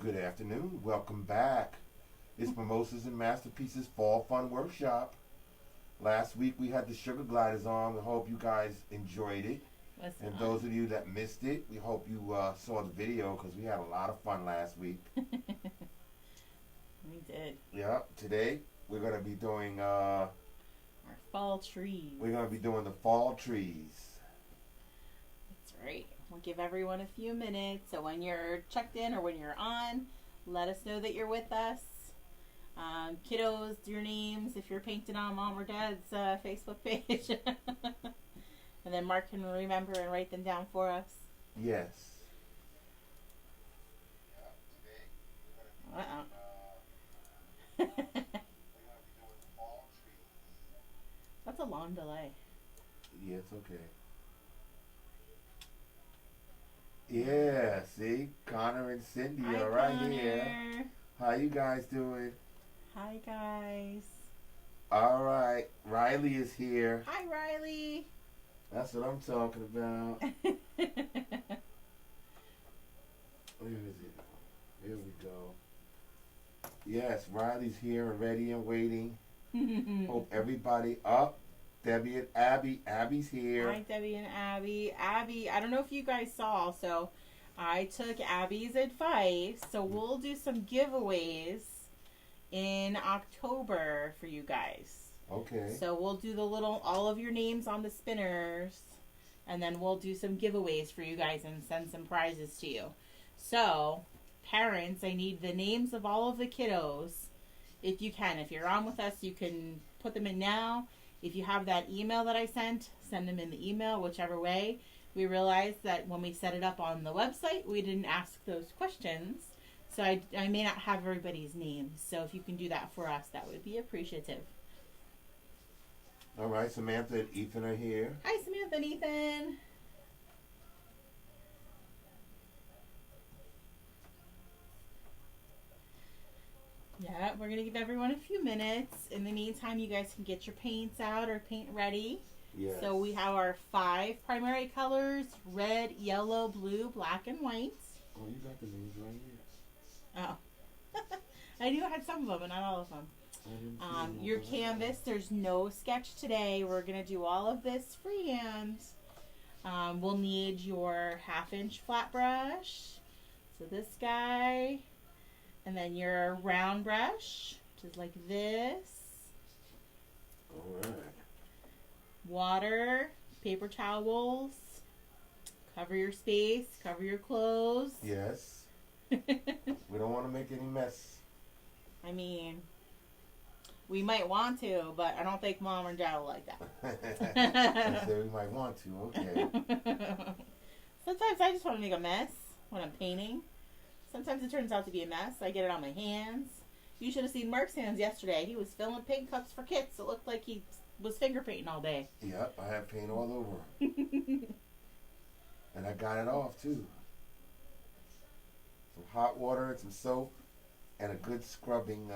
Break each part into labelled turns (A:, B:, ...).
A: Good afternoon. Welcome back. It's Mimosas and Masterpieces Fall Fun Workshop. Last week we had the sugar gliders on. We hope you guys enjoyed it. And those of you that missed it, we hope you saw the video because we had a lot of fun last week.
B: We did.
A: Yeah. Today we're going to be doing
B: our fall trees.
A: We're going to be doing the fall trees.
B: That's right. We'll give everyone a few minutes. So when you're checked in or when you're on, let us know that you're with us. Kiddos, your names if you're painting on Mom or Dad's Facebook page. And then Mark can remember and write them down for us.
A: Yes.
B: That's a long delay.
A: Yeah, it's okay. Yeah, see? Connor and Cindy
B: Hi,
A: are right
B: Connor.
A: here. How you guys doing?
B: Hi, guys.
A: All right. Riley is here.
B: Hi, Riley.
A: That's what I'm talking about. Where is it? Here we go. Yes, Riley's here and ready and waiting. Hope everybody up. Debbie and Abby. Abby's here.
B: Hi, Debbie and Abby. Abby, I don't know if you guys saw, so I took Abby's advice. So we'll do some giveaways in October for you guys.
A: Okay.
B: So we'll do all of your names on the spinners, and then we'll do some giveaways for you guys and send some prizes to you. So, parents, I need the names of all of the kiddos. If you can. If you're on with us, you can put them in now. If you have that email that I sent, send them in the email, whichever way. We realized that when we set it up on the website, we didn't ask those questions. So I may not have everybody's names. So if you can do that for us, that would be appreciative.
A: All right, Samantha and Ethan are here.
B: Hi, Samantha and Ethan. Yeah, we're going to give everyone a few minutes. In the meantime, you guys can get your paints out or paint ready.
A: Yes.
B: So we have our 5 primary colors: red, yellow, blue, black, and white.
A: Oh, you got the names right here.
B: Oh. I knew I had some of them, but not all of them. Your canvas, there's no sketch today. We're going to do all of this freehand. We'll need your 1/2-inch flat brush. So this guy. And then your round brush, which is like this.
A: All right.
B: Water, paper towels. Cover your space, cover your clothes.
A: Yes. We don't want to make any mess.
B: I mean, we might want to, but I don't think Mom or Dad will like that.
A: I said we might want to, okay.
B: Sometimes I just want to make a mess when I'm painting. Sometimes it turns out to be a mess. I get it on my hands. You should have seen Mark's hands yesterday. He was filling paint cups for kits. It looked like he was finger painting all day.
A: Yep, I have paint all over. And I got it off too. Some hot water and some soap and a good scrubbing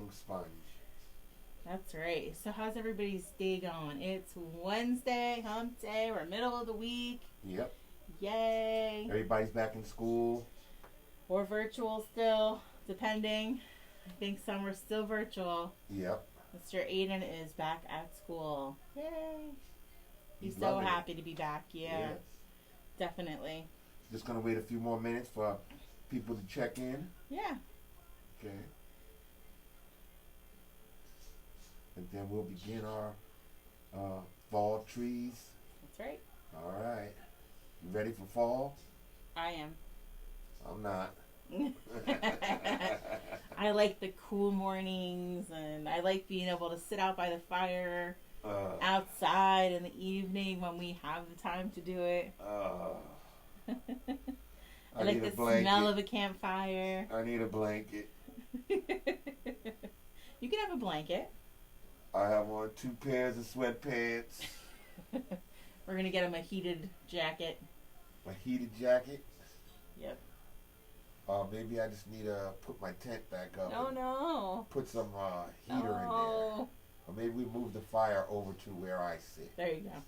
A: sponge.
B: That's right. So how's everybody's day going? It's Wednesday, hump day. We're middle of the week.
A: Yep.
B: Yay.
A: Everybody's back in school.
B: Or virtual still, depending. I think some are still virtual.
A: Yep.
B: Mr. Aiden is back at school. Yay. He's so
A: loving
B: happy to be back. Yeah.
A: Yes.
B: Definitely.
A: Just going to wait a few more minutes for people to check in.
B: Yeah.
A: Okay. And then we'll begin our fall trees.
B: That's right.
A: All right. You ready for fall?
B: I am.
A: I'm not.
B: I like the cool mornings, and I like being able to sit out by the fire outside in the evening when we have the time to do it. I like the smell of a campfire.
A: I need a blanket.
B: You can have a blanket.
A: I have on 2 pairs of sweatpants.
B: We're going to get him a heated jacket.
A: A heated jacket?
B: Yep.
A: Maybe I just need to put my tent back up.
B: Oh, no.
A: Put some heater in there. Or maybe we move the fire over to where I sit.
B: There you go.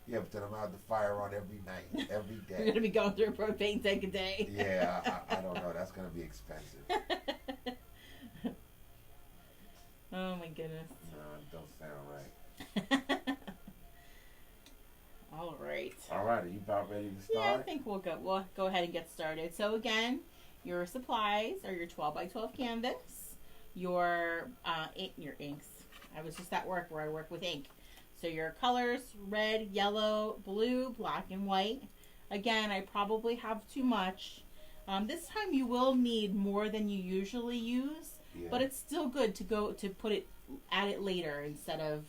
A: Yeah, but then I'm gonna have the fire on every night, every day.
B: You're gonna be going through a propane tank a day.
A: Yeah, I don't know. That's gonna be expensive.
B: Oh my goodness.
A: No, it don't sound right.
B: All right.
A: All right, are you about ready to start?
B: Yeah, I think we'll go ahead and get started. So again, your supplies are your 12 by 12 canvas, your inks. I was just at work where I work with ink. So your colors, red, yellow, blue, black, and white. Again, I probably have too much. This time you will need more than you usually use, but it's still good to add it later instead of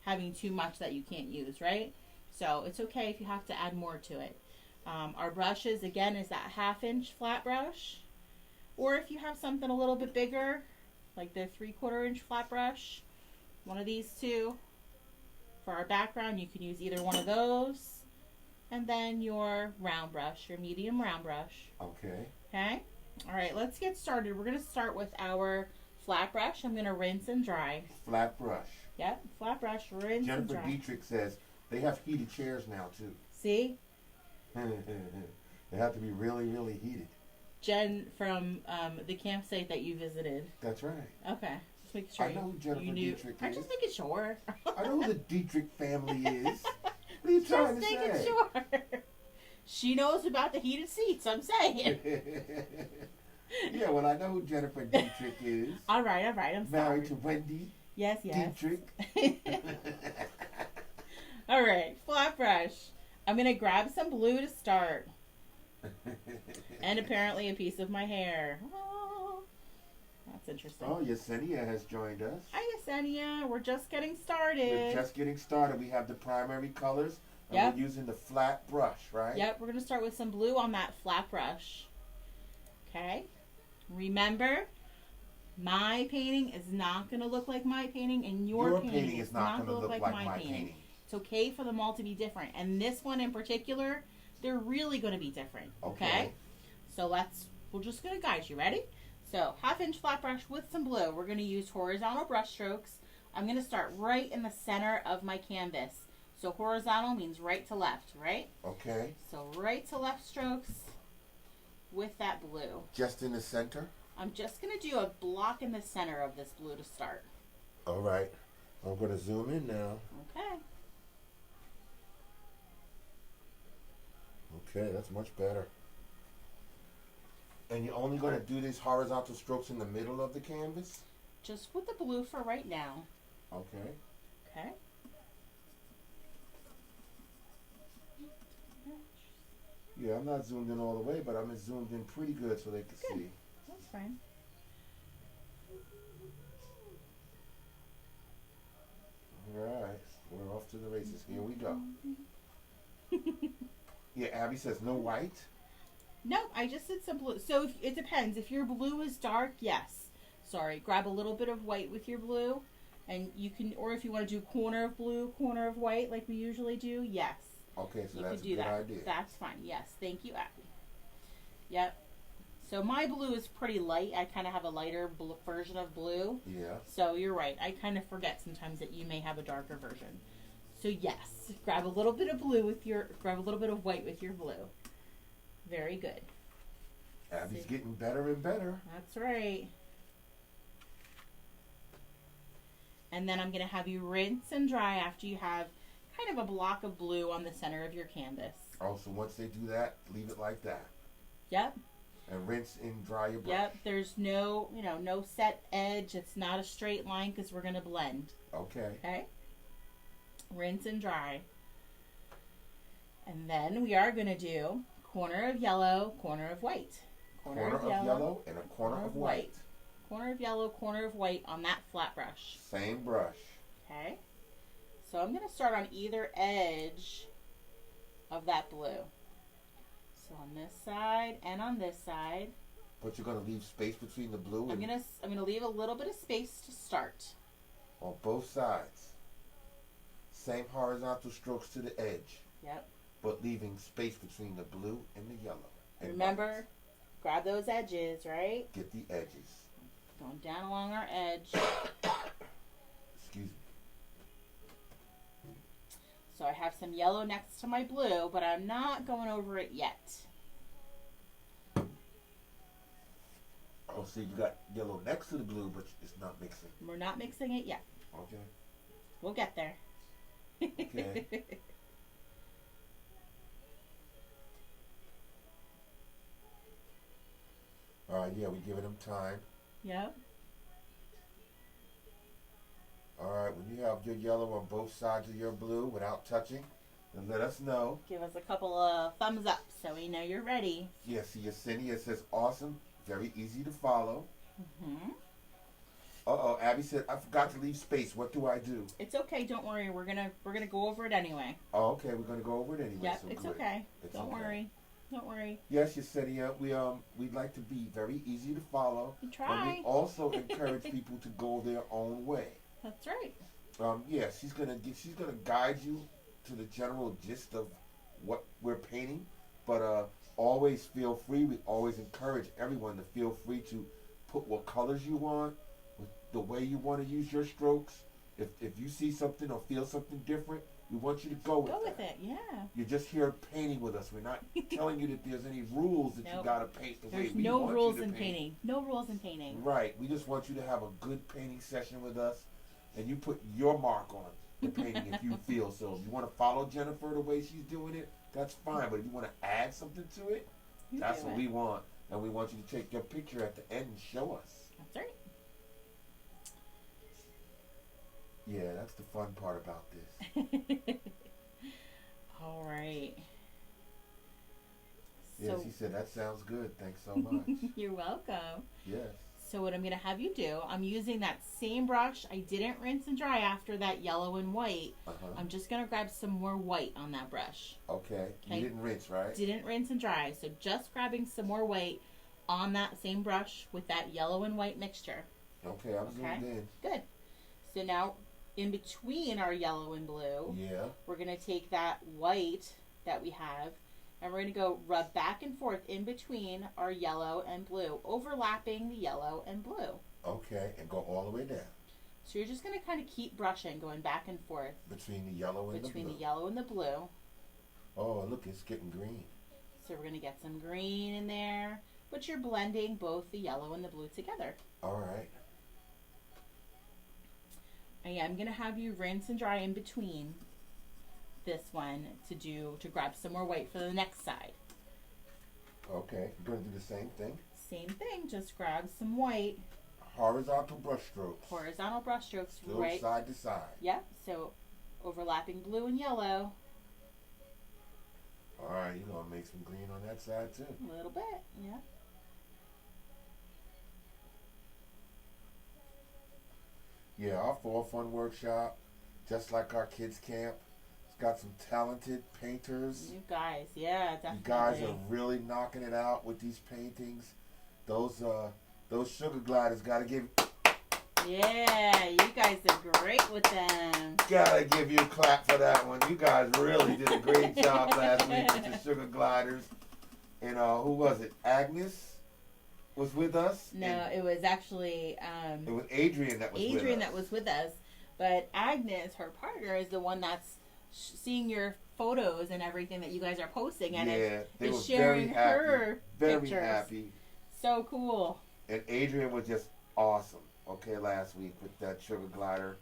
B: having too much that you can't use, right? So it's okay if you have to add more to it. Our brushes, again, is that 1/2 inch flat brush. Or if you have something a little bit bigger, like the 3/4 inch flat brush, one of these two. For our background, you can use either one of those. And then your round brush, your medium round brush.
A: Okay.
B: Okay? All right, let's get started. We're going to start with our flat brush. I'm going to rinse and dry.
A: Flat brush.
B: Yep, flat brush, rinse and dry.
A: Jennifer Dietrich says they have heated chairs now, too.
B: See?
A: They have to be really, really heated.
B: Jen from the campsite that you visited.
A: That's right.
B: Okay. Just making sure
A: I know who Jennifer Dietrich is.
B: I'm just making sure.
A: I know who the Dietrich family is. What are you trying to say?
B: Just making sure. She knows about the heated seats, I'm saying.
A: Yeah, well, I know who Jennifer Dietrich is.
B: All right, I'm sorry.
A: Married to Wendy.
B: Yes.
A: Dietrich.
B: All right, flat brush. I'm going to grab some blue to start. And apparently a piece of my hair. Oh, that's interesting.
A: Oh, Yesenia has joined us.
B: Hi, Yesenia. We're just getting started.
A: We're just getting started. We have the primary colors. And we're using the flat brush, right?
B: Yep, we're going to start with some blue on that flat brush. Okay. Remember, my painting is not going to look like my painting, and your painting is not going to look like my painting. It's okay for them all to be different. And this one in particular, they're really going to be different. Okay? So we're just going to guide you. Ready? So 1/2 inch flat brush with some blue. We're going to use horizontal brush strokes. I'm going to start right in the center of my canvas. So horizontal means right to left, right?
A: Okay.
B: So right to left strokes with that blue.
A: Just in the center?
B: I'm just going to do a block in the center of this blue to start.
A: All right. I'm going to zoom in now.
B: Okay.
A: Okay, that's much better. And you're only going to do these horizontal strokes in the middle of the canvas?
B: Just with the blue for right now.
A: Okay.
B: Okay.
A: Yeah, I'm not zoomed in all the way, but I'm zoomed in pretty good so they can see.
B: That's fine.
A: All right. We're off to the races. Here we go. Yeah, Abby says no white.
B: No, I just did some blue. So it depends. If your blue is dark, yes. Sorry, grab a little bit of white with your blue. And you can, or if you want to do corner of blue, corner of white like we usually do, yes.
A: Okay, so
B: You
A: that's
B: could
A: a
B: do
A: good
B: that.
A: idea.
B: That's fine. Yes, thank you, Abby. Yep. So my blue is pretty light. I kind of have a lighter version of blue.
A: Yeah.
B: So you're right. I kind of forget sometimes that you may have a darker version. So yes, grab a little bit of grab a little bit of white with your blue. Very good.
A: Abby's getting better and better.
B: That's right. And then I'm going to have you rinse and dry after you have kind of a block of blue on the center of your canvas.
A: Oh, so once they do that, leave it like that.
B: Yep.
A: And rinse and dry your brush.
B: Yep. There's no set edge. It's not a straight line because we're going to blend.
A: Okay.
B: Okay. Rinse and dry. And then we are going to do corner of yellow, corner of white.
A: Corner of yellow and a corner of white.
B: Corner of yellow, corner of white on that flat brush.
A: Same brush.
B: Okay. So I'm going to start on either edge of that blue. So on this side and on this side.
A: But you're going to leave space between the blue and...
B: I'm going to leave a little bit of space to start.
A: On both sides. Same horizontal strokes to the edge.
B: Yep.
A: But leaving space between the blue and the yellow. And
B: remember, grab those edges, right?
A: Get the edges.
B: Going down along our edge.
A: Excuse me.
B: So I have some yellow next to my blue, but I'm not going over it yet.
A: Oh, see, you got yellow next to the blue, but it's not mixing.
B: We're not mixing it yet.
A: Okay.
B: We'll get there.
A: Okay. Yeah, we're giving them time.
B: Yep.
A: All right, when you have your yellow on both sides of your blue without touching, then let us know.
B: Give us a couple of thumbs up so we know you're ready.
A: Yeah, see your Cindy, it says awesome, very easy to follow.
B: Mm-hmm.
A: Uh-oh, Abby said, I forgot to leave space. What do I do?
B: It's okay, don't worry. We're gonna go over it anyway.
A: Oh, okay, we're gonna go over it anyway.
B: Yep,
A: so
B: it's
A: good.
B: okay.
A: It's
B: Don't
A: okay.
B: worry. Don't worry.
A: Yes, Yesenia, we'd like to be very easy to follow.
B: We try.
A: And we also encourage people to go their own way.
B: That's right.
A: Yeah, she's gonna guide you to the general gist of what we're painting, but always feel free. We always encourage everyone to feel free to put what colors you want, the way you want to use your strokes. If you see something or feel something different, we want you to go with
B: it. Yeah.
A: You're just here painting with us. We're not telling you that there's any rules that you gotta paint the way
B: There's
A: we
B: no
A: want
B: rules
A: you to
B: in
A: paint.
B: painting. No rules in painting.
A: Right. We just want you to have a good painting session with us, and you put your mark on the painting if you feel so. If you want to follow Jennifer the way she's doing it, that's fine. But if you want to add something to it, that's what we want. And we want you to take your picture at the end and show us.
B: That's right.
A: Yeah, that's the fun part about this.
B: All right.
A: Yeah, she said, that sounds good. Thanks so much.
B: You're welcome.
A: Yes.
B: So what I'm going to have you do, I'm using that same brush. I didn't rinse and dry after that yellow and white. I'm just going to grab some more white on that brush.
A: Okay. You didn't rinse, right?
B: Didn't rinse and dry. So just grabbing some more white on that same brush with that yellow and white mixture.
A: Okay, I'm zoomed in.
B: Good. So now in between our yellow and blue, we're going to take that white that we have, and we're going to go rub back and forth in between our yellow and blue, overlapping the yellow and blue.
A: Okay, and go all the way down.
B: So you're just going to kind of keep brushing, going back and forth.
A: Between the yellow and the blue.
B: Between the yellow and the blue.
A: Oh, look, it's getting green.
B: So we're going to get some green in there, but you're blending both the yellow and the blue together.
A: All right.
B: I'm going to have you rinse and dry in between this one to grab some more white for the next side.
A: Okay, you're going to do the same thing?
B: Same thing, just grab some white.
A: Horizontal brush strokes.
B: Horizontal brush strokes.
A: Still
B: right
A: side to side.
B: Yep, so overlapping blue and yellow.
A: All right, you're going to make some green on that side too.
B: A little bit, yeah.
A: Yeah, our Fall Fun Workshop, just like our kids' camp, it's got some talented painters.
B: You guys, yeah, definitely.
A: You guys are really knocking it out with these paintings. Those sugar gliders gotta give.
B: Yeah, you guys are great with them.
A: Gotta give you a clap for that one. You guys really did a great job last week with the sugar gliders. And who was it? Agnes was with us?
B: No, it was actually
A: it was Adrian that was with us.
B: Adrian that was with us. But Agnes, her partner, is the one that's seeing your photos and everything that you guys are posting, and is sharing her
A: very
B: pictures.
A: happy.
B: So cool.
A: And Adrian was just awesome. Okay, last week with that sugar glider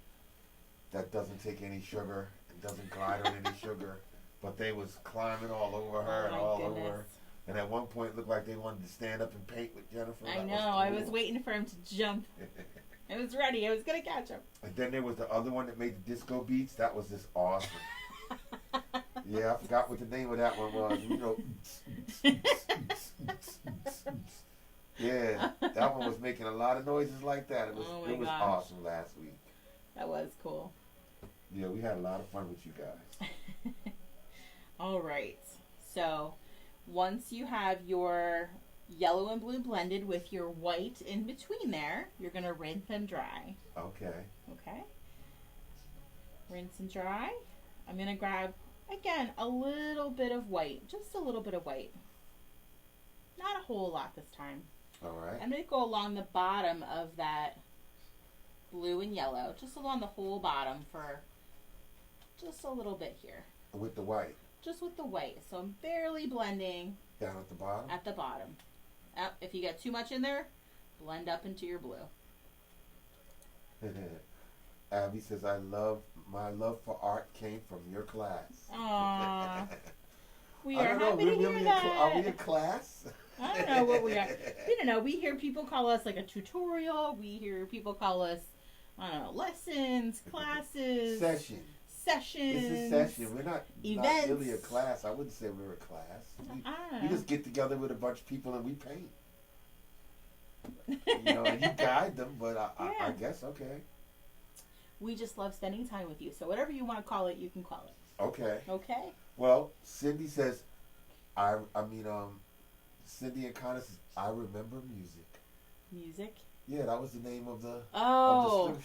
A: that doesn't take any sugar and doesn't glide on any sugar, but they was climbing all over her and all over her. And at one point, it looked like they wanted to stand up and paint with Jennifer.
B: I know. I was waiting for him to jump. I was ready. I was going to catch him.
A: And then there was the other one that made the disco beats. That was just awesome. Yeah, I forgot what the name of that one was. You know. Yeah, that one was making a lot of noises like that. It was awesome last week.
B: That was cool.
A: Yeah, we had a lot of fun with you guys.
B: All right. So once you have your yellow and blue blended with your white in between there, you're going to rinse them dry.
A: Okay.
B: Okay. Rinse and dry. I'm going to grab, again, a little bit of white. Just a little bit of white. Not a whole lot this time.
A: All right.
B: I'm going to go along the bottom of that blue and yellow. Just along the whole bottom for just a little bit here.
A: With the white?
B: Just with the white. So I'm barely blending.
A: Down at the bottom?
B: At the bottom. If you get too much in there, blend up into your blue.
A: Abby says, my love for art came from your class.
B: Aww. We are happy to hear that.
A: Are we a class?
B: I don't know what we are. We don't know. We hear people call us like a tutorial. We hear people call us, I don't know, lessons, classes.
A: Sessions.
B: This
A: is session. We're not really a class. I wouldn't say we're a class. We just get together with a bunch of people and we paint. You know, and you guide them, but I guess, okay.
B: We just love spending time with you. So whatever you want to call it, you can call it.
A: Okay.
B: Okay.
A: Well, Cindy says, Cindy and Connor says, I remember music.
B: Music?
A: Yeah, that was the name of the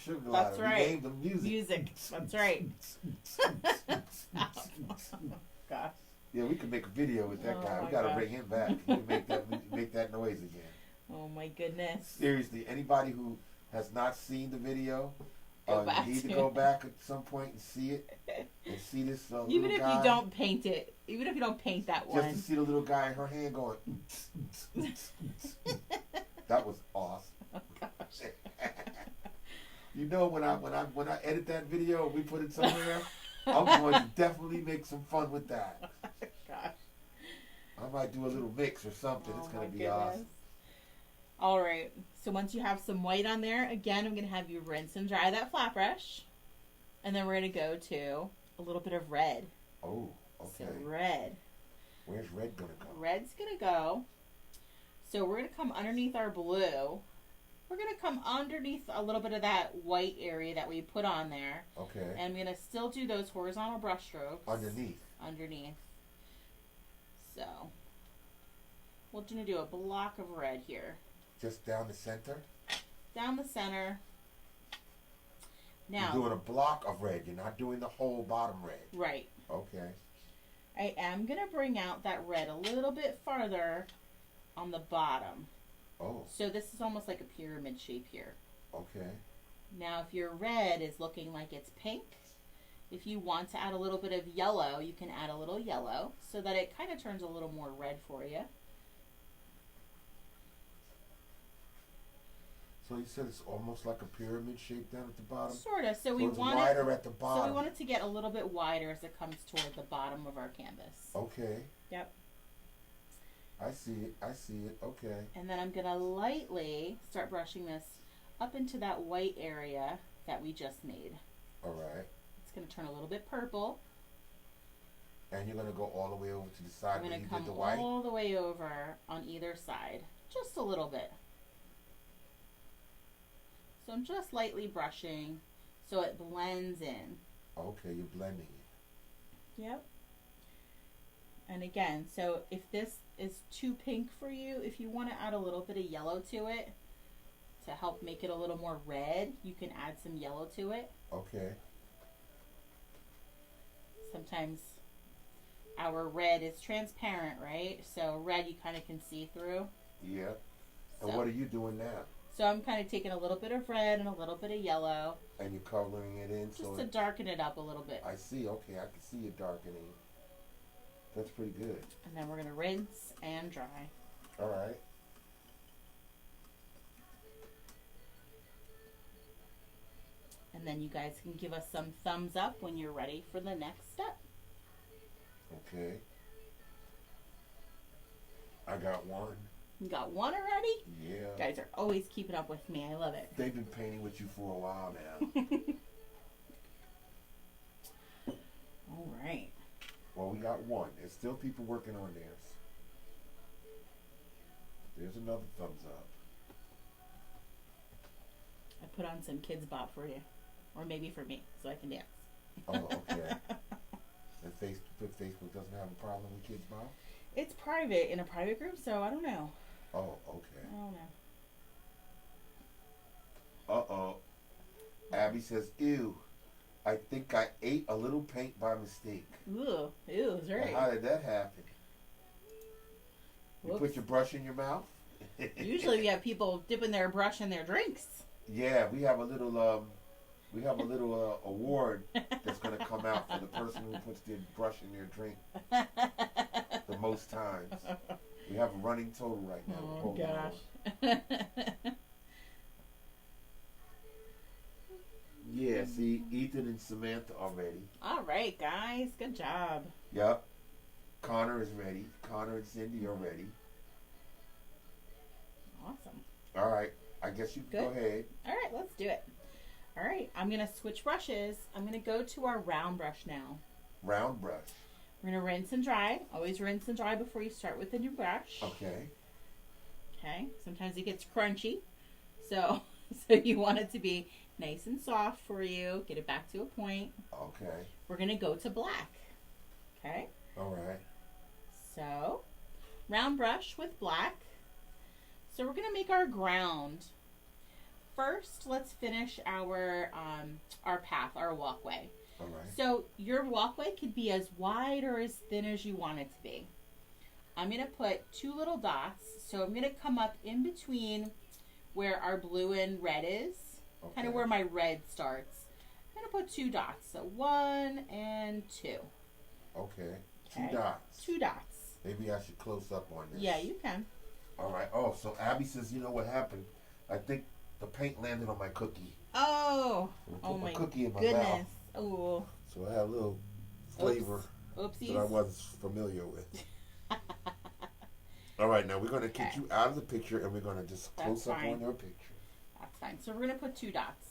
A: sugar glider.
B: That's right.
A: We named them music.
B: Music. That's right. Gosh.
A: Yeah, we could make a video with that guy. We got to bring him back. He can make that noise again.
B: Oh my goodness.
A: Seriously, anybody who has not seen the video, you need to go back at some point and see it. And see this
B: even
A: little
B: if
A: guy.
B: you don't paint it. Even if you don't paint that one.
A: Just to see the little guy in her hand going. That was awesome.
B: Oh gosh.
A: You know, when I edit that video and we put it somewhere, I'm going to definitely make some fun with that.
B: Gosh.
A: I might do a little mix or something. It's going to be awesome.
B: All right. So once you have some white on there, again, I'm going to have you rinse and dry that flat brush. And then we're going to go to a little bit of red.
A: Oh, okay.
B: So red.
A: Where's red going to go?
B: Red's going to go. So we're going to come underneath our blue. We're going to come underneath a little bit of that white area that we put on there.
A: Okay.
B: And I'm going to still do those horizontal brush strokes. Underneath. So, we're going to do a block of red here.
A: Just down the center?
B: Down the center. Now,
A: you're doing a block of red. You're not doing the whole bottom red.
B: Right.
A: Okay.
B: I am going to bring out that red a little bit farther on the bottom.
A: Oh.
B: So this is almost like a pyramid shape here.
A: Okay.
B: Now, if your red is looking like it's pink, if you want to add a little bit of yellow, you can add a little yellow so that it kind of turns a little more red for you.
A: So you said it's almost like a pyramid shape down at the bottom?
B: Sort of. So
A: it's wider at the bottom.
B: So we want it to get a little bit wider as it comes toward the bottom of our canvas.
A: Okay.
B: Yep.
A: I see it. Okay.
B: And then I'm going to lightly start brushing this up into that white area that we just made.
A: All right.
B: It's going to turn a little bit purple.
A: And you're going to go all the way over to the side where you did the white?
B: I'm going to come all the way over on either side. Just a little bit. So I'm just lightly brushing so it blends in.
A: Okay, you're blending it.
B: Yep. And again, so if this is too pink for you, if you want to add a little bit of yellow to it to help make it a little more red, you can add some yellow to it.
A: Okay.
B: Sometimes our red is transparent, right? So red you kind of can see through.
A: Yeah. And what are you doing now?
B: So I'm kind of taking a little bit of red and a little bit of yellow.
A: And you're coloring it in?
B: Just to darken it up a little bit.
A: I see. Okay, I can see it darkening. That's pretty good.
B: And then we're going to rinse and dry.
A: All right.
B: And then you guys can give us some thumbs up when you're ready for the next step.
A: Okay. I got one.
B: You got one already?
A: Yeah.
B: You guys are always keeping up with me. I love it.
A: They've been painting with you for a while now.
B: All right.
A: Well, we got one. There's still people working on theirs. There's another thumbs up.
B: I put on some Kids Bop for you. Or maybe for me, so I can dance.
A: Oh, okay. And Facebook doesn't have a problem with Kids Bop?
B: It's private, in a private group, so I don't know.
A: Oh, okay.
B: I don't know.
A: Uh-oh. Abby says, ew, I think I ate a little paint by mistake.
B: Ew, that's right.
A: Well, how did that happen? You put your brush in your mouth?
B: Usually we have people dipping their brush in their drinks.
A: Yeah, we have a little We have a little award that's going to come out for the person who puts their brush in their drink the most times. We have a running total right now.
B: Oh, gosh.
A: Yeah, see, Ethan and Samantha are ready.
B: All right, guys. Good job.
A: Yep. Connor is ready. Connor and Cindy are ready.
B: Awesome.
A: All right. I guess you can go ahead.
B: All right, let's do it. All right, I'm going to switch brushes. I'm going to go to our round brush now.
A: Round brush.
B: We're going to rinse and dry. Always rinse and dry before you start with the new brush.
A: Okay.
B: Okay. Sometimes it gets crunchy. So you want it to be nice and soft for you. Get it back to a point.
A: Okay.
B: We're going to go to black. Okay.
A: All right.
B: So, round brush with black. So we're going to make our ground. First, let's finish our path, our walkway.
A: All right.
B: So your walkway could be as wide or as thin as you want it to be. I'm going to put 2 little dots. So I'm going to come up in between where our blue and red is.
A: Okay.
B: Kind of where my red starts. I'm going to put 2 dots. So 1 and 2.
A: Okay. 2 dots.
B: 2 dots.
A: Maybe I should close up on this.
B: Yeah, you can.
A: All right. Oh, so Abby says, you know what happened? I think the paint landed on my cookie.
B: Oh.
A: Oh my cookie in my
B: goodness.
A: mouth.
B: Oh.
A: So I had a little flavor that I wasn't familiar with. All right, now we're going to get you out of the picture and we're going to just close up on your picture.
B: That's fine. So we're going to put 2 dots.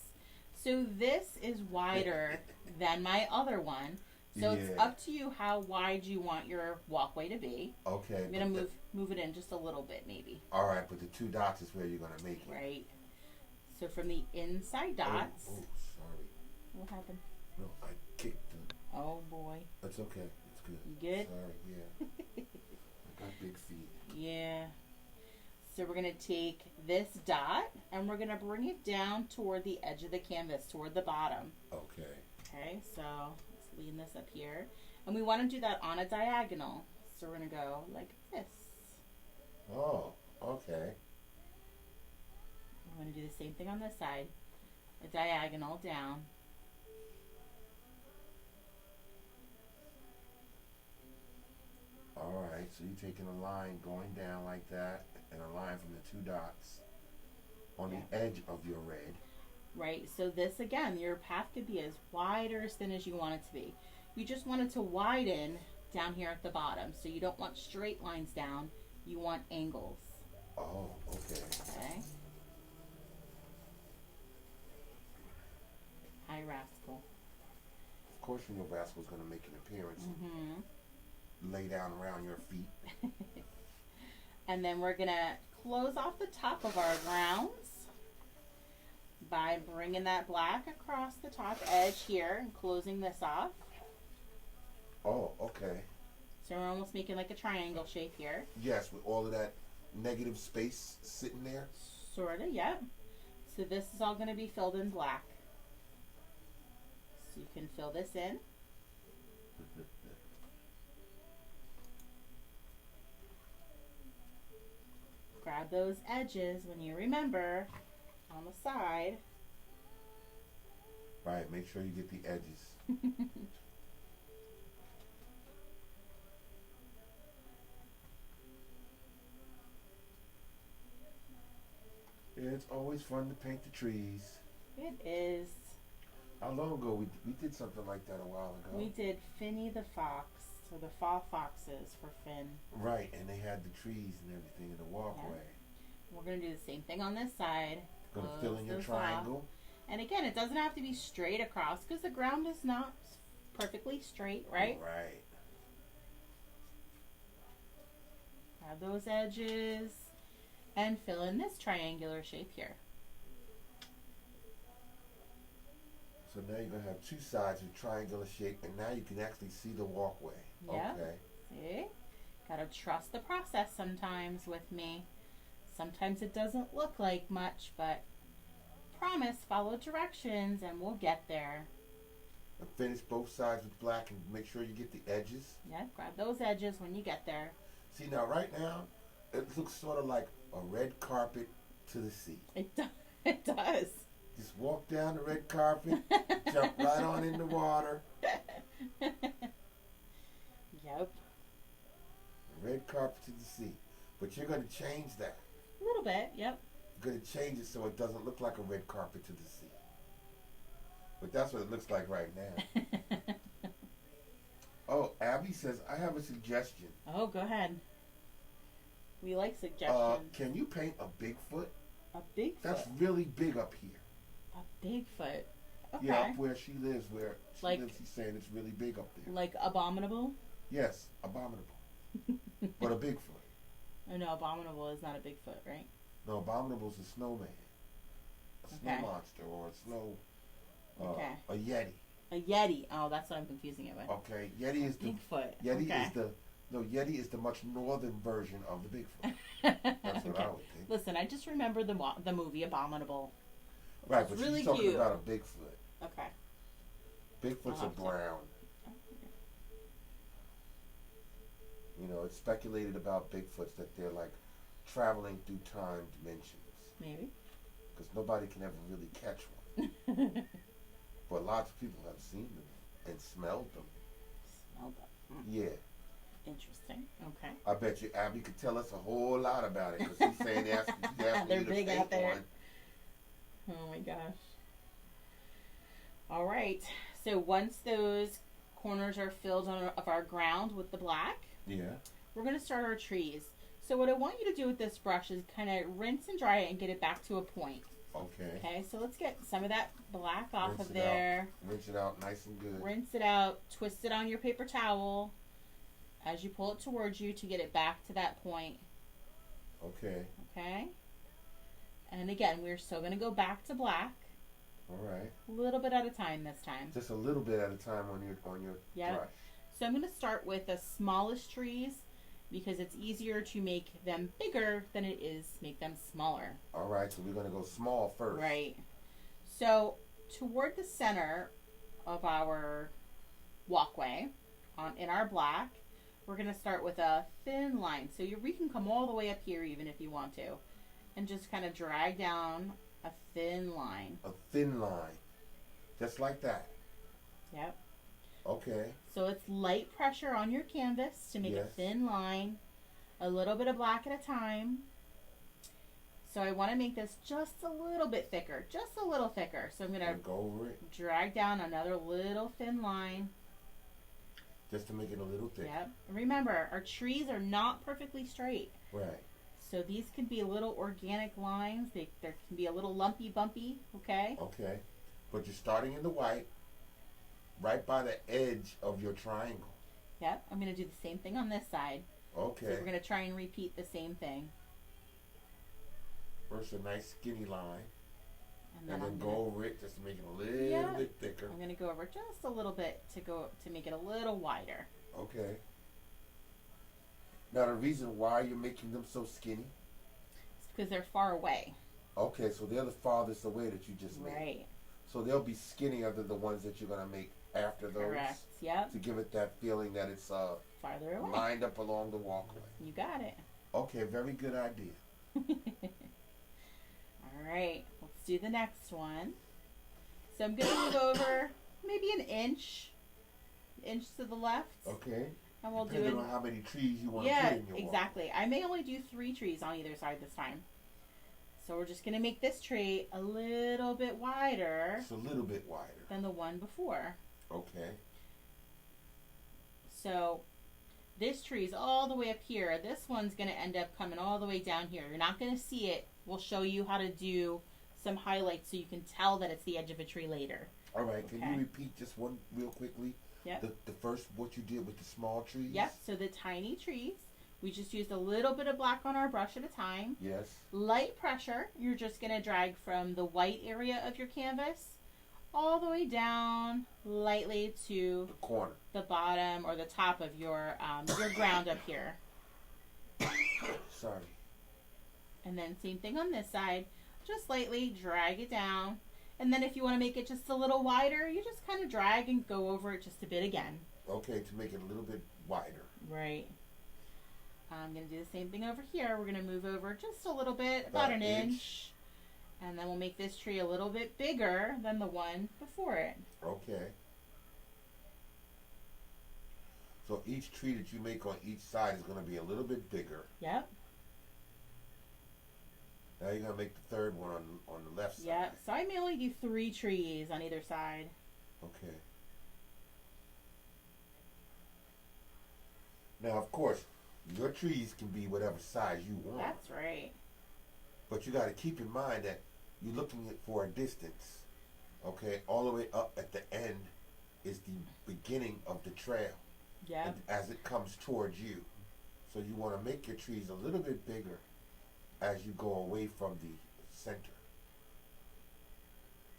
B: So this is wider than my other one. So it's up to you how wide you want your walkway to be.
A: Okay.
B: I'm going to move it in just a little bit maybe.
A: All right, but the 2 dots is where you're going to make it.
B: Right. So from the inside dots.
A: Oh, sorry.
B: What happened?
A: No, I kicked them.
B: Oh, boy.
A: That's okay. It's good.
B: You good?
A: Sorry, yeah. I got big feet.
B: Yeah. So we're going to take this dot and we're going to bring it down toward the edge of the canvas, toward the bottom.
A: Okay.
B: Okay, so let's lean this up here. And we want to do that on a diagonal. So we're going to go like this.
A: Oh, okay.
B: We're going to do the same thing on this side. A diagonal down.
A: All right, so you're taking a line going down like that and a line from the 2 dots on the edge of your red.
B: Right, so this again, your path could be as wide or as thin as you want it to be. You just want it to widen down here at the bottom. So you don't want straight lines down, you want angles.
A: Oh, okay.
B: Okay. Hi, Rascal.
A: Of course you know Rascal's going to make an appearance.
B: Mm-hmm.
A: Lay down around your feet.
B: And then we're going to close off the top of our grounds by bringing that black across the top edge here and closing this off.
A: Oh, okay.
B: So we're almost making like a triangle shape here.
A: Yes, with all of that negative space sitting there.
B: Sort of, yep. So this is all going to be filled in black. So you can fill this in. Grab those edges when you remember on the side.
A: Right, make sure you get the edges. Yeah, it's always fun to paint the trees.
B: It is.
A: How long ago we did something like that a while ago?
B: We did Finny the Fox, or the Fall Foxes for Finn.
A: Right, and they had the trees and everything in the walkway.
B: Yeah. We're going to do the same thing on this side.
A: Going to fill in your triangle.
B: And again, it doesn't have to be straight across because the ground is not perfectly straight, right?
A: Right.
B: Grab those edges and fill in this triangular shape here.
A: So now you're going to have 2 sides with triangular shape, and now you can actually see the walkway.
B: Yeah.
A: Okay.
B: See? Gotta trust the process sometimes with me. Sometimes it doesn't look like much, but promise, follow directions, and we'll get there.
A: And finish both sides with black and make sure you get the edges.
B: Yeah, grab those edges when you get there.
A: See, now right now, it looks sort of like a red carpet to the sea.
B: It does. It does.
A: Just walk down the red carpet, jump right on in the water.
B: Yep.
A: Red carpet to the sea. But you're going to change that.
B: A little bit, yep.
A: You're going to change it so it doesn't look like a red carpet to the sea. But that's what it looks like right now. Oh, Abby says, I have a suggestion.
B: Oh, go ahead. We like suggestions.
A: Can you paint a Bigfoot?
B: A Bigfoot?
A: That's really big up here.
B: A Bigfoot? Okay.
A: Yeah, up where she lives,
B: like,
A: she's saying it's really big up there.
B: Like Abominable?
A: Yes, Abominable. But a Bigfoot.
B: Oh, no, Abominable is not a Bigfoot, right?
A: No, Abominable's a snowman. A snow monster or a snow... a Yeti.
B: A Yeti. Oh, that's what I'm confusing it with.
A: Okay, Yeti is the...
B: Bigfoot.
A: Yeti is the... No, Yeti is the much northern version of the Bigfoot. That's what I would think.
B: Listen, I just remember the movie Abominable.
A: Right, but
B: really
A: she's talking
B: cute.
A: about a Bigfoot.
B: Okay.
A: Bigfoots are brown. You know, it's speculated about Bigfoots that they're like traveling through time dimensions.
B: Maybe.
A: Because nobody can ever really catch one. But lots of people have seen them and smelled them.
B: Smelled them.
A: Yeah.
B: Interesting. Okay.
A: I bet you Abby could tell us a whole lot about it because he's saying he's asking
B: they're
A: you to
B: big
A: paint
B: out there.
A: one.
B: Oh my gosh. All right. So once those corners are filled of our ground with the black,
A: yeah,
B: we're going to start our trees. So what I want you to do with this brush is kind of rinse and dry it and get it back to a point.
A: Okay.
B: Okay, so let's get some of that black off
A: Rinse
B: of
A: it
B: there.
A: Out. Rinse it out nice and good.
B: Rinse it out. Twist it on your paper towel as you pull it towards you to get it back to that point.
A: Okay.
B: Okay. And again, we're still going to go back to black.
A: All right.
B: A little bit at a time this time.
A: Just a little bit at a time on your brush.
B: So I'm going to start with the smallest trees because it's easier to make them bigger than it is make them smaller.
A: All right, so we're going to go small first.
B: Right. So toward the center of our walkway in our black, we're going to start with a thin line. So we can come all the way up here even if you want to. And just kind of drag down a thin line.
A: A thin line. Just like that.
B: Yep.
A: Okay.
B: So it's light pressure on your canvas to make a thin line. A little bit of black at a time. So I want to make this just a little bit thicker. Just a little thicker. So I'm going to
A: go over it.
B: Drag down another little thin line.
A: Just to make it a little thicker.
B: Yep. Remember, our trees are not perfectly straight.
A: Right.
B: So these can be little organic lines. There can be a little lumpy bumpy, okay?
A: Okay. But you're starting in the white, right by the edge of your triangle.
B: Yep. I'm going to do the same thing on this side.
A: Okay.
B: So we're going to try and repeat the same thing.
A: First a nice skinny line. And then
B: go
A: over it just to make it a little bit thicker.
B: I'm going to go over just a little bit to make it a little wider.
A: Okay. Now the reason why you're making them so skinny?
B: It's because they're far away.
A: Okay, so they're the farthest away that you just made.
B: Right.
A: So they'll be skinnier than the ones that you're going to make after those.
B: Correct. Yep.
A: To give it that feeling that it's
B: farther away.
A: Lined up along the walkway.
B: You got it.
A: Okay, very good idea.
B: All right, let's do the next one. So I'm going to move over maybe an inch to the left.
A: Okay.
B: And we'll
A: Depending on how many trees you want to put in your wall.
B: Exactly. I may only do 3 trees on either side this time. So we're just going to make this tree a little bit wider.
A: Just a little bit wider.
B: Than the one before.
A: Okay.
B: So this tree is all the way up here. This one's going to end up coming all the way down here. You're not going to see it. We'll show you how to do some highlights so you can tell that it's the edge of a tree later.
A: All right. Can you repeat just one real quickly?
B: Yep.
A: The first, what you did with the small trees?
B: Yep. So the tiny trees, we just used a little bit of black on our brush at a time.
A: Yes.
B: Light pressure. You're just going to drag from the white area of your canvas all the way down lightly to
A: the corner,
B: the bottom or the top of your ground up here.
A: Sorry.
B: And then same thing on this side. Just lightly drag it down. And then if you want to make it just a little wider, you just kind of drag and go over it just a bit again.
A: Okay, to make it a little bit wider.
B: Right. I'm going to do the same thing over here. We're going to move over just a little bit, about an inch. And then we'll make this tree a little bit bigger than the one before it.
A: Okay. So each tree that you make on each side is going to be a little bit bigger.
B: Yep.
A: Now you're going to make the third one on the left side.
B: Yep. So I may only do 3 trees on either side.
A: Okay. Now, of course, your trees can be whatever size you want.
B: That's right.
A: But you got to keep in mind that you're looking for a distance. Okay, all the way up at the end is the beginning of the trail.
B: Yeah.
A: As it comes towards you. So you want to make your trees a little bit bigger as you go away from the center.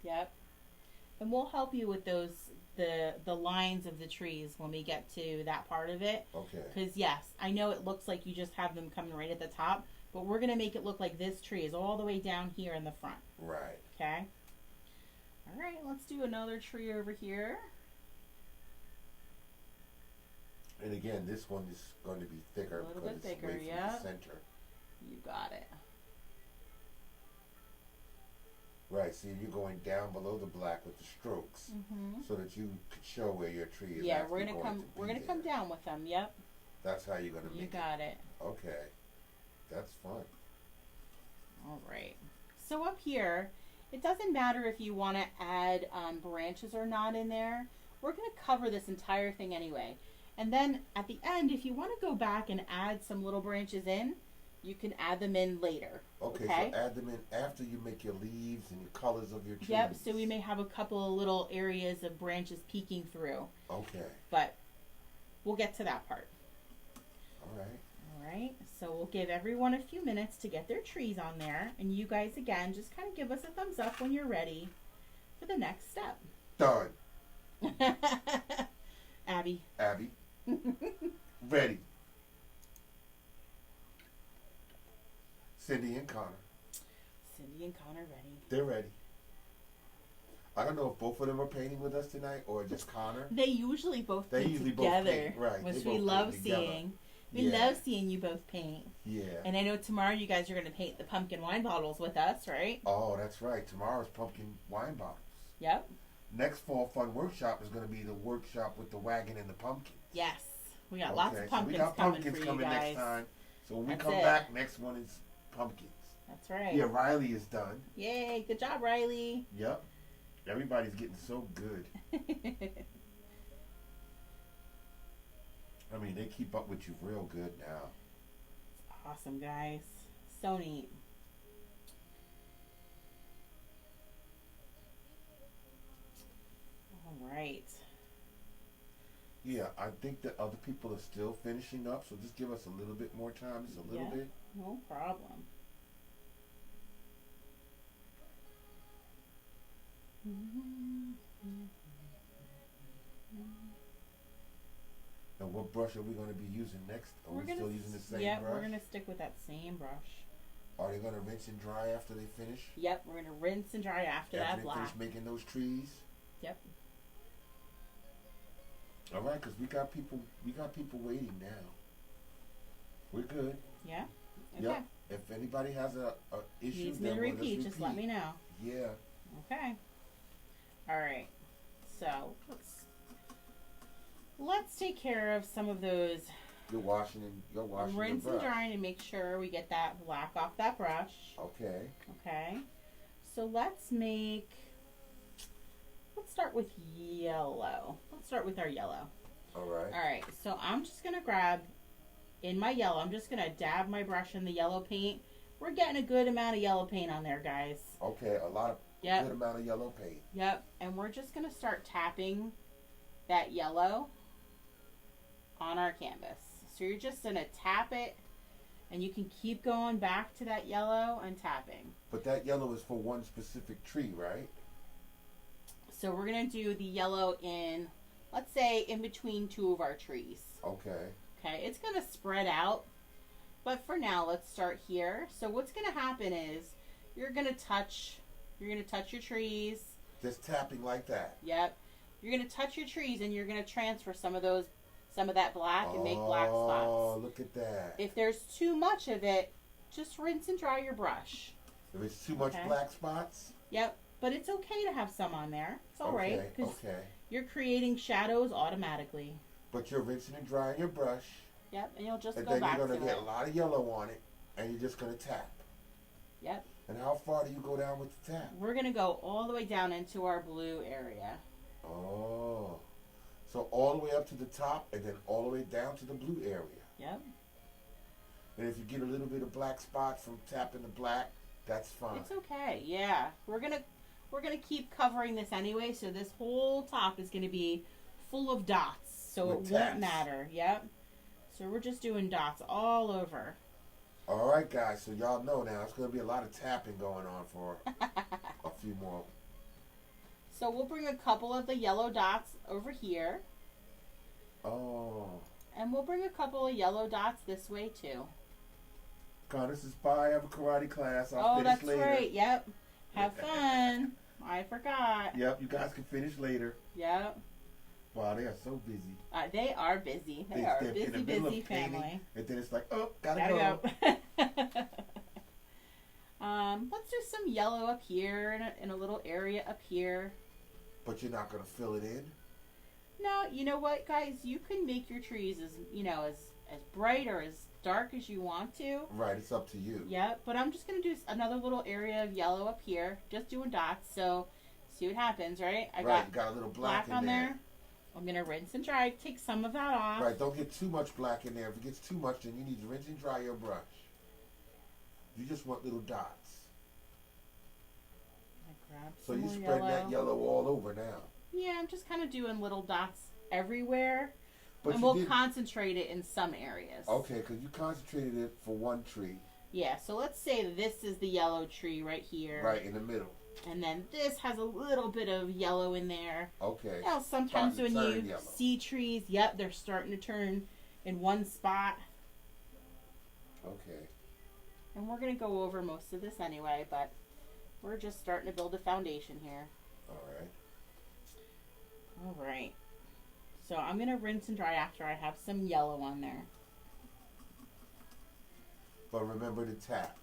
B: Yep. And we'll help you with those the lines of the trees when we get to that part of it.
A: Okay.
B: Because yes, I know it looks like you just have them coming right at the top, but we're gonna make it look like this tree is all the way down here in the front.
A: Right.
B: Okay. All right. Let's do another tree over here.
A: And again, this one is going to be thicker
B: A little
A: because
B: bit
A: it's
B: bigger,
A: away from
B: yeah.
A: the center.
B: You got it.
A: Right, see, you're going down below the black with the strokes, so that you could show where your tree is.
B: Yeah,
A: actually
B: we're gonna come down with them. Yep.
A: That's how you're gonna make it.
B: You got it.
A: Okay, that's fun.
B: All right. So up here, it doesn't matter if you want to add branches or not in there. We're gonna cover this entire thing anyway, and then at the end, if you want to go back and add some little branches in, you can add them in later.
A: Okay, so add them in after you make your leaves and your colors of your trees.
B: Yep, so we may have a couple of little areas of branches peeking through.
A: Okay.
B: But we'll get to that part.
A: All right.
B: All right, so we'll give everyone a few minutes to get their trees on there. And you guys, again, just kind of give us a thumbs up when you're ready for the next step.
A: Done.
B: Abby.
A: Ready. Cindy and Connor.
B: Cindy and Connor ready.
A: They're ready. I don't know if both of them are painting with us tonight or just Connor.
B: They usually both
A: They
B: paint
A: usually
B: together,
A: both paint, right?
B: which
A: They
B: we
A: both
B: love
A: paint together.
B: seeing. We love seeing you both paint.
A: Yeah.
B: And I know tomorrow you guys are going to paint the pumpkin wine bottles with us, right?
A: Oh, that's right. Tomorrow's pumpkin wine bottles.
B: Yep.
A: Next Fall Fun Workshop is going to be the workshop with the wagon and the pumpkins.
B: Yes. We got lots of pumpkins,
A: so we got pumpkins
B: coming for you guys.
A: next time. So when we
B: That's
A: come
B: it.
A: back, next one is pumpkins.
B: That's right.
A: Yeah, Riley is done.
B: Yay. Good job, Riley.
A: Yep. Everybody's getting so good. I mean, they keep up with you real good now.
B: Awesome, guys. So neat. All right.
A: Yeah, I think that other people are still finishing up, so just give us a little bit more time, just a little bit.
B: No problem.
A: And what brush are we going to be using next? Are we still using the same brush?
B: Yep, we're going to stick with that same brush.
A: Are they going to rinse and dry after they finish?
B: Yep, we're going to rinse and dry after that black.
A: After they finish making those trees?
B: Yep.
A: All right, because we got people waiting now. We're good.
B: Yeah? Okay.
A: Yep. If anybody has a issue,
B: needs me to repeat, just let me know.
A: Yeah.
B: Okay. All right. So let's take care of some of those.
A: You're washing
B: rinse and drying to make sure we get that black off that brush.
A: Okay.
B: Okay. So let's start with yellow. Let's start with our yellow.
A: All right.
B: All right. So I'm just going to grab, in my yellow, I'm just going to dab my brush in the yellow paint. We're getting a good amount of yellow paint on there, guys.
A: Okay. A lot of good amount of yellow paint.
B: Yep. And we're just going to start tapping that yellow on our canvas. So you're just going to tap it, and you can keep going back to that yellow and tapping.
A: But that yellow is for one specific tree, right?
B: So we're going to do the yellow in, let's say, in between two of our trees.
A: Okay.
B: Okay, it's going to spread out. But for now, let's start here. So what's going to happen is you're going to touch your trees.
A: Just tapping like that.
B: Yep. You're going to touch your trees, and you're going to transfer some of that black and make black spots.
A: Oh, look at that.
B: If there's too much of it, just rinse and dry your brush.
A: If it's too much black spots.
B: Yep. But it's okay to have some on there. It's all right.
A: Okay.
B: You're creating shadows automatically.
A: But you're rinsing and drying your brush.
B: Yep. And you'll just
A: and
B: go back to it.
A: And then you're going to get a lot of yellow on it. And you're just going to tap.
B: Yep.
A: And how far do you go down with the tap?
B: We're going to go all the way down into our blue area.
A: Oh. So all the way up to the top and then all the way down to the blue area.
B: Yep.
A: And if you get a little bit of black spot from tapping the black, that's fine.
B: It's okay. Yeah. We're gonna keep covering this anyway, so this whole top is gonna be full of dots. So it won't matter. Yep. So we're just doing dots all over.
A: All right, guys. So y'all know now it's gonna be a lot of tapping going on for a few more.
B: So we'll bring a couple of the yellow dots over here.
A: Oh.
B: And we'll bring a couple of yellow dots this way too.
A: This is bye. I have a karate class. I'll finish later.
B: That's right. Yep. Have fun. I forgot.
A: Yep. You guys can finish later.
B: Yep.
A: Wow, they are so busy.
B: They are busy. They are a busy family.
A: And then it's like, oh, gotta go.
B: Let's do some yellow up here in a little area up here.
A: But you're not gonna fill it in?
B: No, you know what, guys? You can make your trees as bright or as dark as you want to.
A: Right, it's up to you.
B: Yeah, but I'm just gonna do another little area of yellow up here, just doing dots. So see what happens, right?
A: I got a little black
B: on there. I'm gonna rinse and dry. Take some of that off.
A: Right, don't get too much black in there. If it gets too much, then you need to rinse and dry your brush. You just want little dots. So you spread that yellow all over now.
B: Yeah, I'm just kind of doing little dots everywhere.
A: But
B: and we'll concentrate it in some areas.
A: Okay, because you concentrated it for one tree.
B: Yeah, so let's say this is the yellow tree right here.
A: Right, in the middle.
B: And then this has a little bit of yellow in there.
A: Okay.
B: Now, sometimes when you see trees, yep, they're starting to turn in one spot.
A: Okay.
B: And we're going to go over most of this anyway, but we're just starting to build a foundation here.
A: All right.
B: All right. So I'm going to rinse and dry after I have some yellow on there.
A: But remember to tap.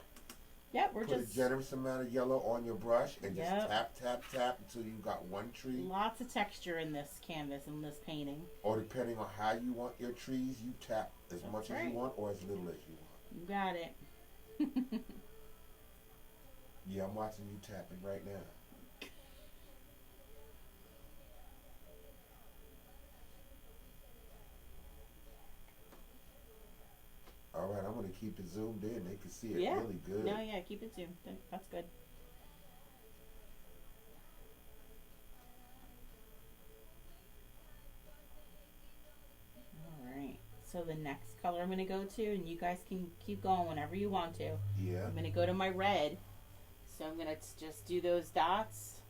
B: Yep,
A: Put a generous amount of yellow on your brush and just tap, tap, tap until you got one tree.
B: Lots of texture in this canvas and this painting.
A: Or depending on how you want your trees, you tap as much as you want or as little as you want.
B: You got it.
A: Yeah, I'm watching you tapping right now. All right, I'm going to keep it zoomed in. They can see it really good.
B: No, yeah, keep it zoomed. That's good. All right. So the next color I'm going to go to, and you guys can keep going whenever you want to.
A: Yeah.
B: I'm going to go to my red. So I'm going to just do those dots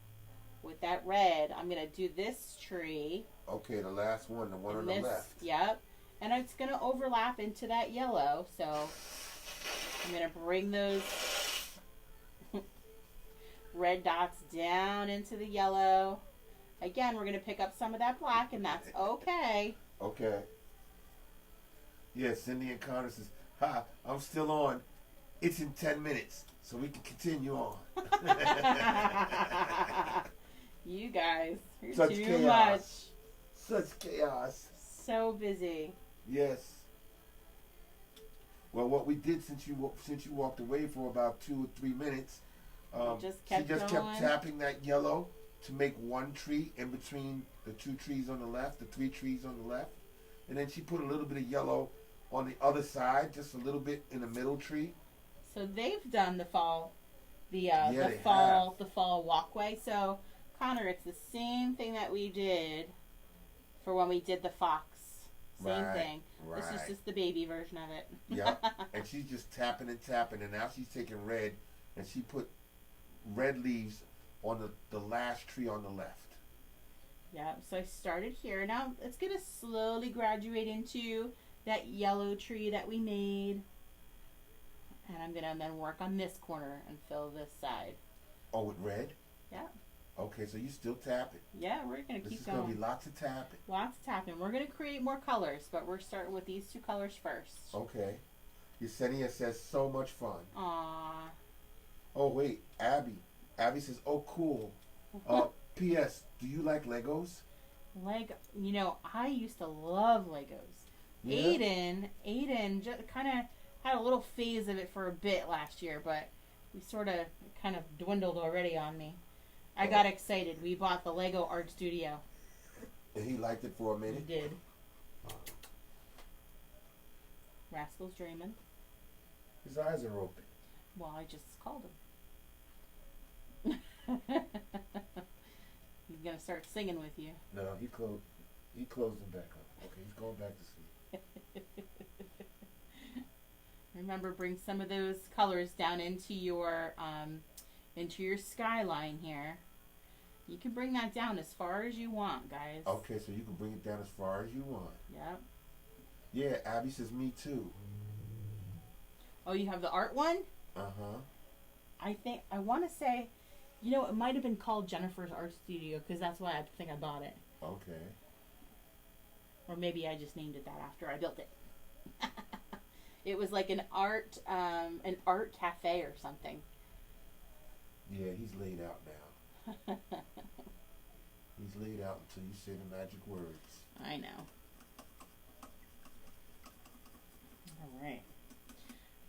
B: with that red. I'm going to do this tree.
A: Okay, the last one, the one on the left.
B: Yep. And it's going to overlap into that yellow. So I'm going to bring those red dots down into the yellow. Again, we're going to pick up some of that black, and that's okay.
A: Okay. Yeah, Cindy and Connor says, "Ha, I'm still on. It's in 10 minutes, so we can continue on."
B: You guys, you're
A: Such
B: too
A: chaos.
B: much.
A: Such chaos.
B: So busy.
A: Yes. Well, what we did since you walked away for about 2 or 3 minutes, she just kept tapping that yellow to make one tree in between the 2 trees on the left, the 3 trees on the left, and then she put a little bit of yellow on the other side, just a little bit in the middle tree.
B: So they've done the fall walkway. So Connor, it's the same thing that we did for when we did the fox. Same thing.
A: Right.
B: This is just the baby version of it.
A: Yep. And she's just tapping and tapping, and now she's taking red, and she put red leaves on the last tree on the left.
B: Yeah, so I started here. Now it's going to slowly graduate into that yellow tree that we made. And I'm going to then work on this corner and fill this side.
A: Oh, with red?
B: Yeah.
A: Okay, so you still tapping.
B: Yeah, we're going to keep going. This is
A: going to be lots of tapping.
B: Lots of tapping. We're going to create more colors, but we're starting with these 2 colors first.
A: Okay. Yesenia says, so much fun.
B: Aww.
A: Oh wait, Abby. Abby says, "Oh cool." P.S. Do you like Legos?
B: I used to love Legos.
A: Yeah.
B: Aiden just kind of had a little phase of it for a bit last year, but we sort of kind of dwindled already on me. I got excited. We bought the Lego Art Studio.
A: And he liked it for a minute.
B: He did. Rascal's dreaming.
A: His eyes are open.
B: Well, I just called him. He's gonna start singing with you.
A: No, he closed them back up. Okay, he's going back to sleep.
B: Remember, bring some of those colors down into your skyline here. You can bring that down as far as you want, guys.
A: Okay, so you can bring it down as far as you want.
B: Yep.
A: Yeah, Abby says me too.
B: Oh, you have the art one?
A: Uh-huh.
B: I want to say, it might have been called Jennifer's Art Studio because that's why I think I bought it.
A: Okay.
B: Or maybe I just named it that after I built it. It was like an art cafe or something.
A: Yeah, he's laid out now. He's laid out until you say the magic words.
B: I know. All right.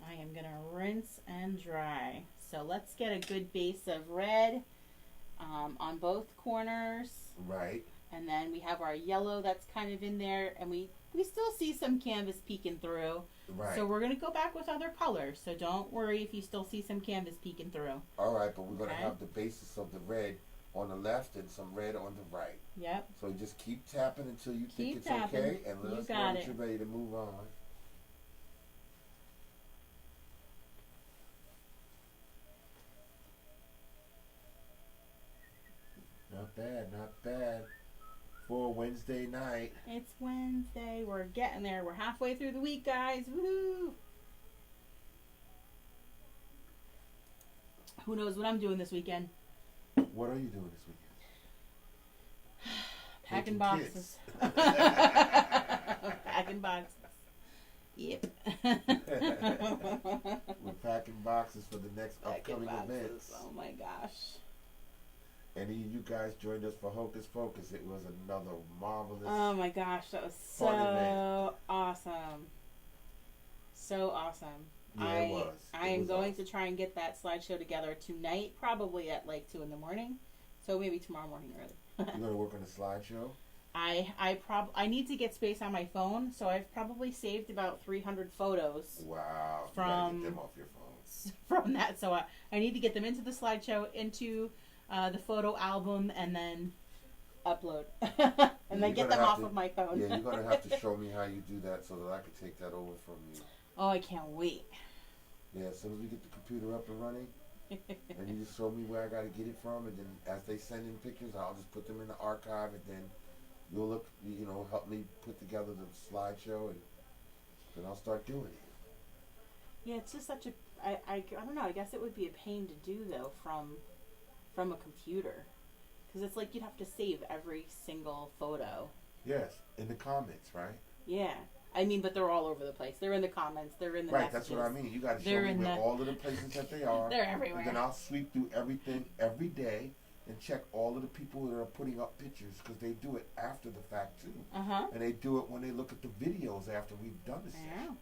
B: I am going to rinse and dry. So let's get a good base of red on both corners.
A: Right.
B: And then we have our yellow that's kind of in there. And we still see some canvas peeking through.
A: Right.
B: So we're going to go back with other colors. So don't worry if you still see some canvas peeking through.
A: All right, but we're going to have the basis of the red on the left and some red on the right.
B: Yep.
A: So you just keep tapping until you think it's
B: tapping.
A: Okay. And let us know that you're ready to move on. Not bad, not bad. For Wednesday night.
B: It's Wednesday. We're getting there. We're halfway through the week, guys. Woohoo! Who knows what I'm doing this weekend?
A: What are you doing this weekend?
B: Packing boxes. Packing boxes. Yep.
A: We're packing boxes for the next upcoming events.
B: Oh my gosh.
A: Any of you guys joined us for Hocus Pocus. It was another marvelous.
B: Oh my gosh, that was so awesome. So awesome.
A: Yeah, it was.
B: I am going to try and get that slideshow together tonight, probably at like 2 a.m. So maybe tomorrow morning early.
A: You're gonna work on the slideshow?
B: I need to get space on my phone, so I've probably saved about 300 photos.
A: Wow.
B: From
A: you gotta get them off your phone.
B: From that, so I need to get them into the slideshow, into the photo album, and then upload, and then get them off of my phone.
A: Yeah, you're gonna have to show me how you do that so that I can take that over from you.
B: Oh, I can't wait.
A: Yeah, as soon as we get the computer up and running, and you just show me where I gotta get it from, and then as they send in pictures, I'll just put them in the archive, and then you'll help me put together the slideshow, and then I'll start doing it.
B: Yeah, it's just such a I don't know. I guess it would be a pain to do though from a computer, because it's like you'd have to save every single photo.
A: Yes, in the comments, right?
B: Yeah, I mean, but they're all over the place. They're in the comments. They're in the messages.
A: That's what I mean. You got to show me where all of the places that they are.
B: They're everywhere.
A: And then I'll sweep through everything every day and check all of the people that are putting up pictures, because they do it after the fact too. And they do it when they look at the videos after we've done this.
B: Yeah.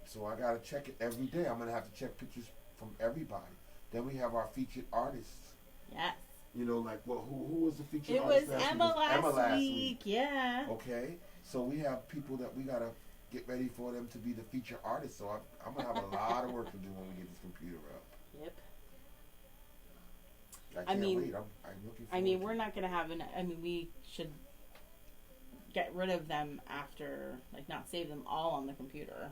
A: So I got to check it every day. I'm going to have to check pictures from everybody. Then we have our featured artists.
B: Yes.
A: Like, well, who was the featured artist?
B: It was Emma last week. Yeah.
A: Okay. So we have people that we got to get ready for them to be the featured artists. So I'm going to have a lot of work to do when we get this computer up.
B: Yep.
A: I can't wait. I'm looking forward to it.
B: We're not going to have we should get rid of them after, not save them all on the computer.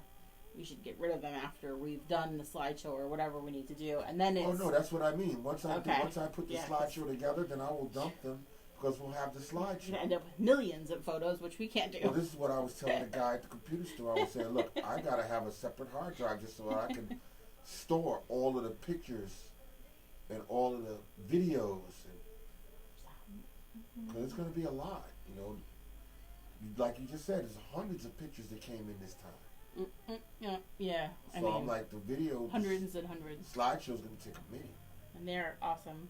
B: We should get rid of them after we've done the slideshow or whatever we need to do, and then it's...
A: Oh no, that's what I mean. Once I put the slideshow together, then I will dump them, because we'll have the slideshow.
B: We're gonna end up with millions of photos, which we can't do.
A: Well, this is what I was telling the guy at the computer store. I was saying, look, I gotta have a separate hard drive just so I can store all of the pictures and all of the videos, because it's gonna be a lot. Like you just said, there's hundreds of pictures that came in this time.
B: Yeah.
A: So I'm like, the video,
B: hundreds and hundreds.
A: Slideshow's gonna take a minute.
B: And they're awesome.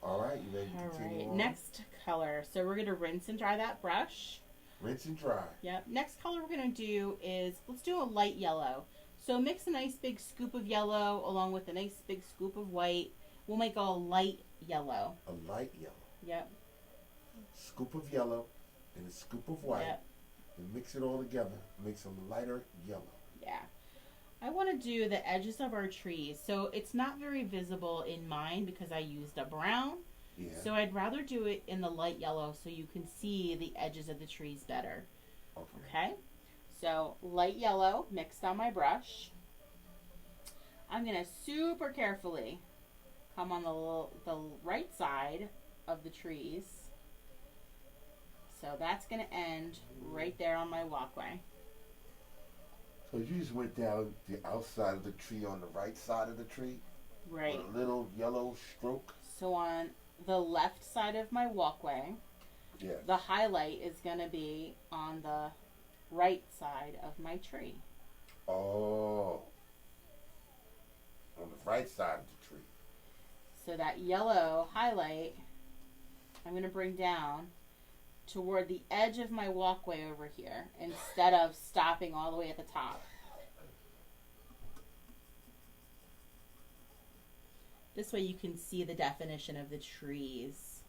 A: All right, you ready to continue on?
B: Next color. So we're gonna rinse and dry that brush.
A: Rinse and dry.
B: Yep. Next color we're gonna do is, let's do a light yellow. So mix a nice big scoop of yellow along with a nice big scoop of white. We'll make a light yellow.
A: A light yellow.
B: Yep.
A: Scoop of yellow and a scoop of white.
B: Yep.
A: And mix it all together. Make some lighter yellow.
B: Yeah. I want to do the edges of our trees. So it's not very visible in mine because I used a brown.
A: Yeah.
B: So I'd rather do it in the light yellow so you can see the edges of the trees better. Okay. So light yellow mixed on my brush. I'm going to super carefully come on the right side of the trees. So that's going to end right there on my walkway.
A: So you just went down the outside of the tree on the right side of the tree?
B: Right.
A: With a little yellow stroke?
B: So on the left side of my walkway,
A: yes,
B: the highlight is going to be on the right side of my tree.
A: Oh. On the right side of the tree.
B: So that yellow highlight, I'm going to bring down toward the edge of my walkway over here instead of stopping all the way at the top. This way you can see the definition of the trees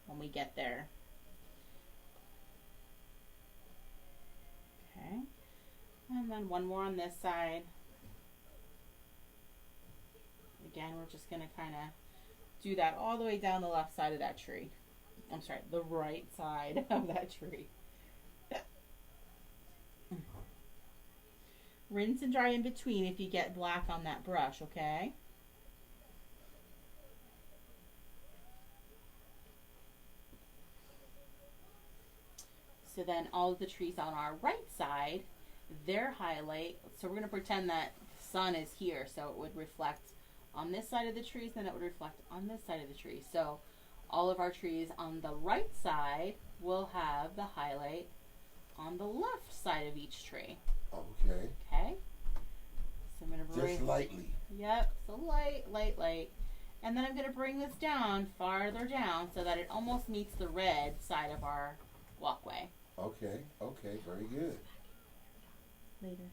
B: when we get there. Okay. And then one more on this side. Again, we're just going to kind of do that all the way down the left side of that tree. I'm sorry, the right side of that tree. Rinse and dry in between if you get black on that brush, okay? So then all of the trees on our right side, their highlight, so we're going to pretend that the sun is here, so it would reflect on this side of the trees, and it would reflect on this side of the tree. So all of our trees on the right side will have the highlight on the left side of each tree.
A: Okay.
B: Okay? So I'm going to bring...
A: Just lightly.
B: Yep. So light, light, light. And then I'm going to bring this down, farther down, so that it almost meets the red side of our walkway.
A: Okay. Okay. Very good.
B: Later.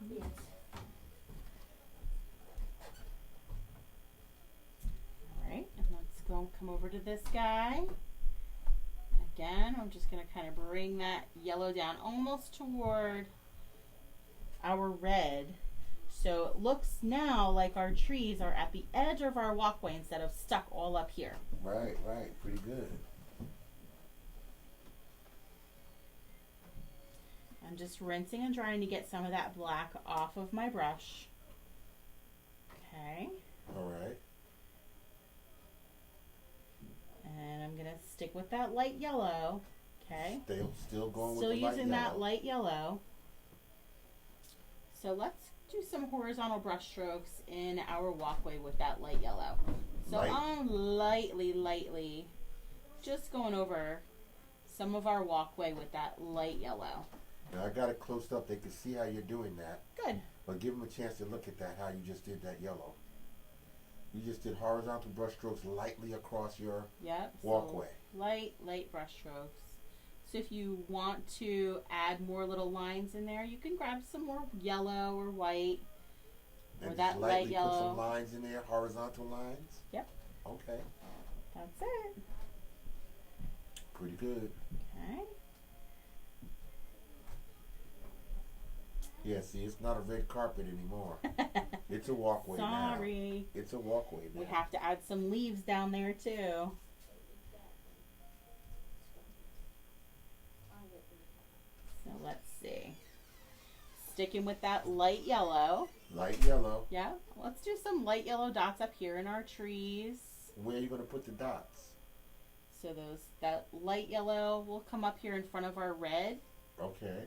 C: Yes.
B: Alright, and let's go come over to this guy. Again, I'm just going to kind of bring that yellow down almost toward our red. So it looks now like our trees are at the edge of our walkway instead of stuck all up here.
A: Right, right. Pretty good.
B: I'm just rinsing and drying to get some of that black off of my brush. Okay.
A: All right.
B: And I'm going to stick with that light yellow. Okay.
A: Still going
B: Still
A: with the light yellow.
B: Still using that light yellow. So let's do some horizontal brush strokes in our walkway with that light yellow. So I'm lightly just going over some of our walkway with that light yellow.
A: Now I got it close up. They can see how you're doing that.
B: Good.
A: But give them a chance to look at that, how you just did that yellow. You just did horizontal brush strokes lightly across your walkway.
B: So light brush strokes. So if you want to add more little lines in there, you can grab some more yellow or white.
A: And
B: or that light yellow.
A: Put some lines in there, horizontal lines?
B: Yep.
A: Okay.
B: That's it.
A: Pretty good.
B: Okay.
A: Yeah, see, it's not a red carpet anymore. It's a walkway now.
B: Sorry.
A: It's a walkway now.
B: We have to add some leaves down there too. So let's see. Sticking with that light yellow.
A: Light yellow.
B: Yeah. Let's do some light yellow dots up here in our trees.
A: Where are you going to put the dots?
B: So that light yellow will come up here in front of our red.
A: Okay.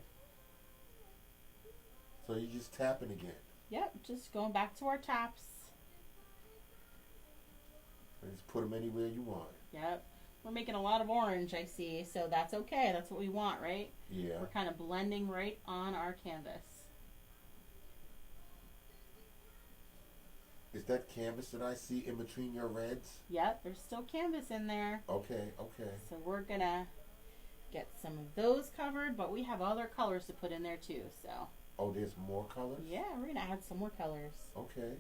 A: So you're just tapping again.
B: Yep, just going back to our taps.
A: And just put them anywhere you want.
B: Yep. we're making a lot of orange, I see. So that's okay. That's what we want, right?
A: Yeah.
B: We're kind of blending right on our canvas.
A: Is that canvas that I see in between your reds?
B: Yep, there's still canvas in there.
A: Okay, okay.
B: So we're gonna get some of those covered, but we have other colors to put in there too, so.
A: Oh, there's more colors?
B: Yeah, we're gonna add some more colors.
A: Okay.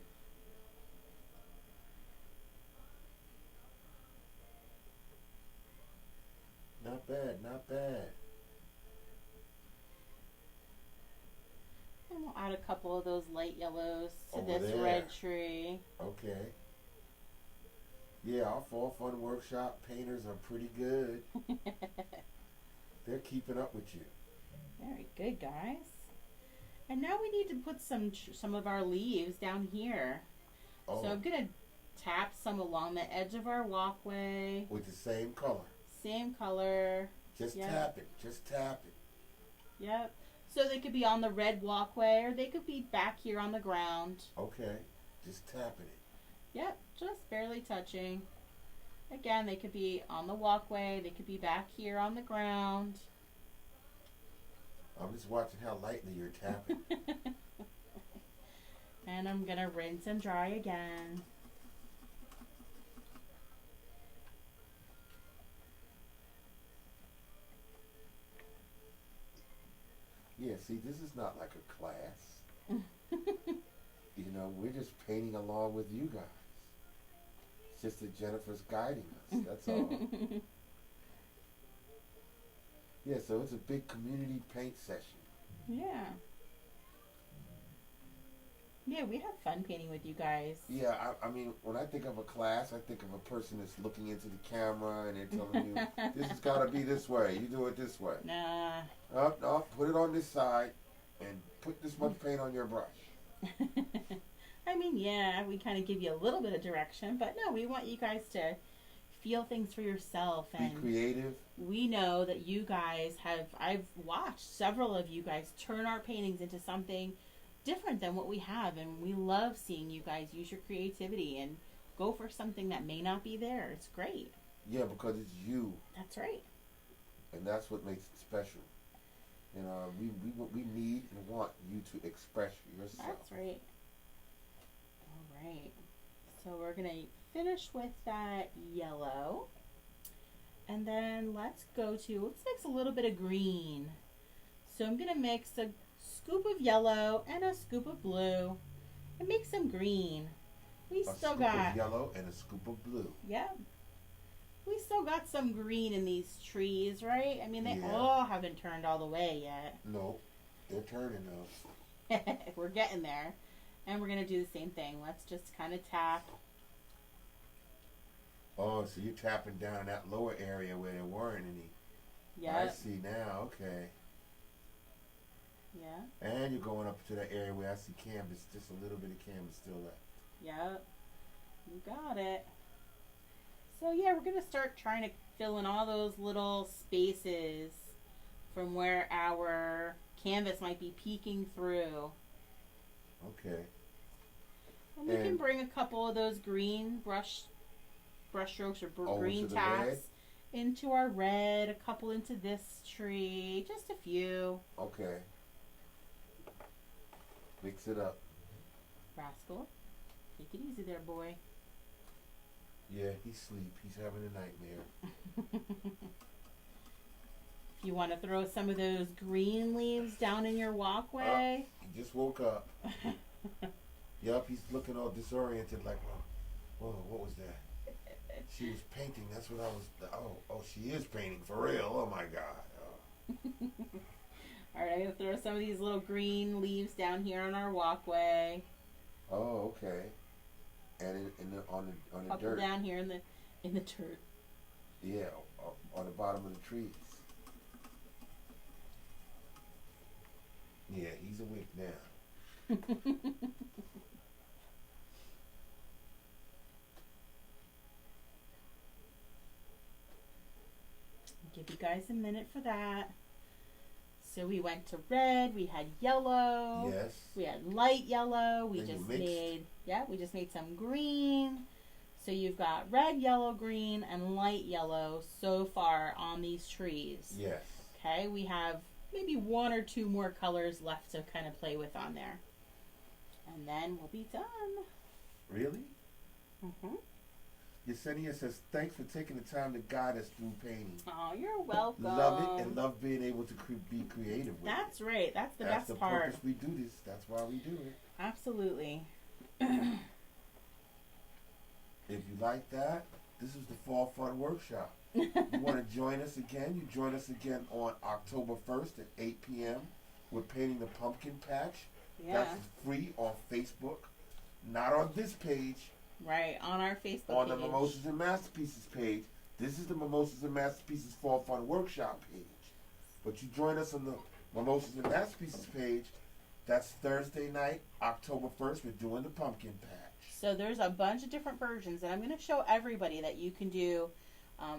A: Not bad, not bad.
B: And we'll add a couple of those light yellows to
A: Over
B: this
A: there.
B: red tree.
A: Okay. Yeah, our Fall Fun Workshop painters are pretty good. They're keeping up with you.
B: Very good, guys. And now we need to put some of our leaves down here.
A: Oh.
B: So I'm gonna tap some along the edge of our walkway.
A: With the same color.
B: Same color.
A: Just
B: Yep.
A: tap it. Just tap it.
B: Yep. So they could be on the red walkway or they could be back here on the ground.
A: Okay. Just tapping it.
B: Yep, just barely touching. Again, they could be on the walkway. They could be back here on the ground.
A: I'm just watching how lightly you're tapping.
B: And I'm going to rinse and dry again.
A: Yeah, see, this is not like a class. You know, we're just painting along with you guys. It's just that Jennifer's guiding us, that's all. Yeah, so it's a big community paint session.
B: Yeah. Yeah, we have fun painting with you guys.
A: Yeah, I mean, when I think of a class, I think of a person that's looking into the camera and they're telling you, this has got to be this way, you do it this way.
B: Nah.
A: No, put it on this side and put this much paint on your brush.
B: I mean, yeah, we kind of give you a little bit of direction, but no, we want you guys to feel things for yourself. And
A: be creative.
B: We know that you guys I've watched several of you guys turn our paintings into something different than what we have, and we love seeing you guys use your creativity and go for something that may not be there. It's great.
A: Yeah, because it's you.
B: That's right.
A: And that's what makes it special. You know, we need and want you to express yourself.
B: That's right. All right. So we're going to finish with that yellow. And then let's mix a little bit of green. So I'm going to mix a scoop of yellow and a scoop of blue and make some green. We still got
A: a scoop of yellow and a scoop of blue.
B: Yeah. We still got some green in these trees, right? I mean, they
A: Yeah.
B: all haven't turned all the way yet.
A: No, they're turning though.
B: We're getting there. And we're going to do the same thing. Let's just kind of tap.
A: Oh, so you're tapping down in that lower area where there weren't any.
B: Yeah.
A: I see now, okay.
B: Yeah.
A: And you're going up to that area where I see canvas, just a little bit of canvas still left.
B: Yep. You got it. So yeah, we're going to start trying to fill in all those little spaces from where our canvas might be peeking through.
A: Okay.
B: And we can bring a couple of those green brush strokes or green taps into our red, a couple into this tree, just a few.
A: Okay. Mix it up.
B: Rascal, take it easy there, boy.
A: Yeah, he's asleep. He's having a nightmare.
B: If you want to throw some of those green leaves down in your walkway.
A: He just woke up. Yup, he's looking all disoriented like, whoa, what was that? She was painting. That's what I was. Oh, she is painting for real. Oh my God. Oh.
B: All right, I'm gonna throw some of these little green leaves down here on our walkway.
A: Oh, okay. And on the
B: Couple
A: dirt.
B: down here in the dirt.
A: Yeah, on the bottom of the trees. Yeah, he's awake now.
B: Give you guys a minute for that. So we went to red, we had yellow,
A: Yes.
B: we had light yellow, we
A: Then you
B: just
A: mixed.
B: made we just made some green. So you've got red, yellow, green, and light yellow so far on these trees.
A: Yes.
B: Okay, we have maybe 1 or 2 more colors left to kind of play with on there. And then we'll be done.
A: Really?
B: Mm-hmm.
A: Yesenia says, thanks for taking the time to guide us through painting.
B: Oh, you're welcome.
A: Love it and love being able to be creative with
B: That's
A: it.
B: right. That's the best part.
A: That's the purpose we do this. That's why we do it.
B: Absolutely.
A: If you like that, this is the Fall Fun Workshop. You want to join us again? You join us again on October 1st at 8 p.m. We're painting the pumpkin patch.
B: Yeah.
A: That's free on Facebook. Not on this page.
B: Right, on our Facebook
A: on
B: page.
A: the Mimosas and Masterpieces page. This is the Mimosas and Masterpieces Fall Fun Workshop page. But you join us on the Mimosas and Masterpieces page. That's Thursday night, October 1st. We're doing the pumpkin patch.
B: So there's a bunch of different versions, and I'm going to show everybody that you can do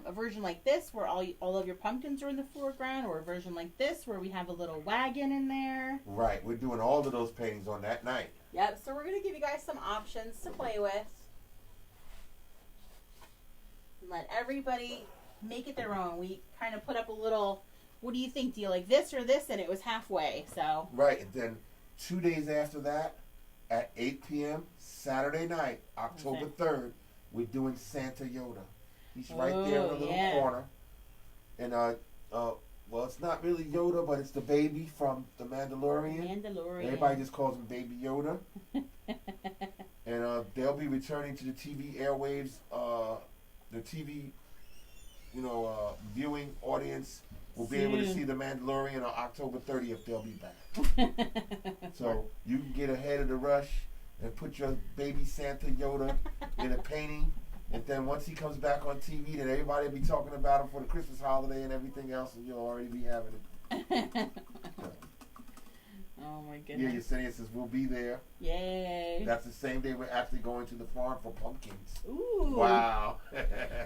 B: a version like this where all of your pumpkins are in the foreground, or a version like this where we have a little wagon in there.
A: Right, we're doing all of those paintings on that night.
B: Yep, so we're going to give you guys some options to play with. And let everybody make it their own. We kind of put up a little, what do you think? Do you like this or this? And it was halfway, so.
A: Right, and then 2 days after that, at 8 p.m., Saturday night, October 3rd, we're doing Santa Yoda. He's right there in the little corner. And, well, it's not really Yoda, but it's the baby from The Mandalorian. Everybody just calls him Baby Yoda. And they'll be returning to the TV airwaves. The TV, viewing audience will be able to see The Mandalorian on October 30th. They'll be back. So you can get ahead of the rush and put your baby Santa Yoda in a painting. And then once he comes back on TV, then everybody will be talking about him for the Christmas holiday and everything else, and you'll already be having it.
B: Oh my goodness.
A: Yeah, Yesenia says we'll be there.
B: Yay.
A: That's the same day we're actually going to the farm for pumpkins.
B: Ooh.
A: Wow.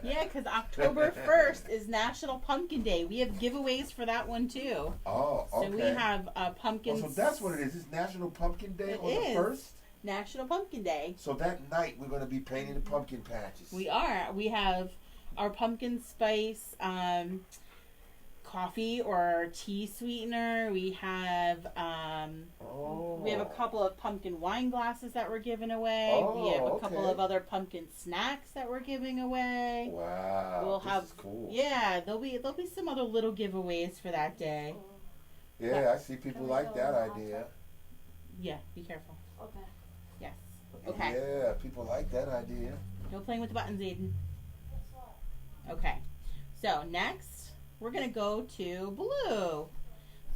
B: Yeah, because October 1st is National Pumpkin Day. We have giveaways for that one too.
A: Oh, okay.
B: So we have pumpkins.
A: Oh, so that's what it is. It's National Pumpkin Day
B: It
A: on
B: is.
A: the 1st?
B: National Pumpkin Day.
A: So that night we're going to be painting the pumpkin patches.
B: We are. We have our pumpkin spice coffee or tea sweetener. We have a couple of pumpkin wine glasses that we're giving away. We have a couple of other pumpkin snacks that we're giving away.
A: Wow, this is cool.
B: Yeah, there'll be some other little giveaways for that day.
A: Yeah, I see people like that idea.
B: Yeah, be careful.
C: Okay.
B: Yes. Okay.
A: Yeah, people like that idea.
B: No playing with the buttons, Aiden. Okay. So next, we're gonna go to blue.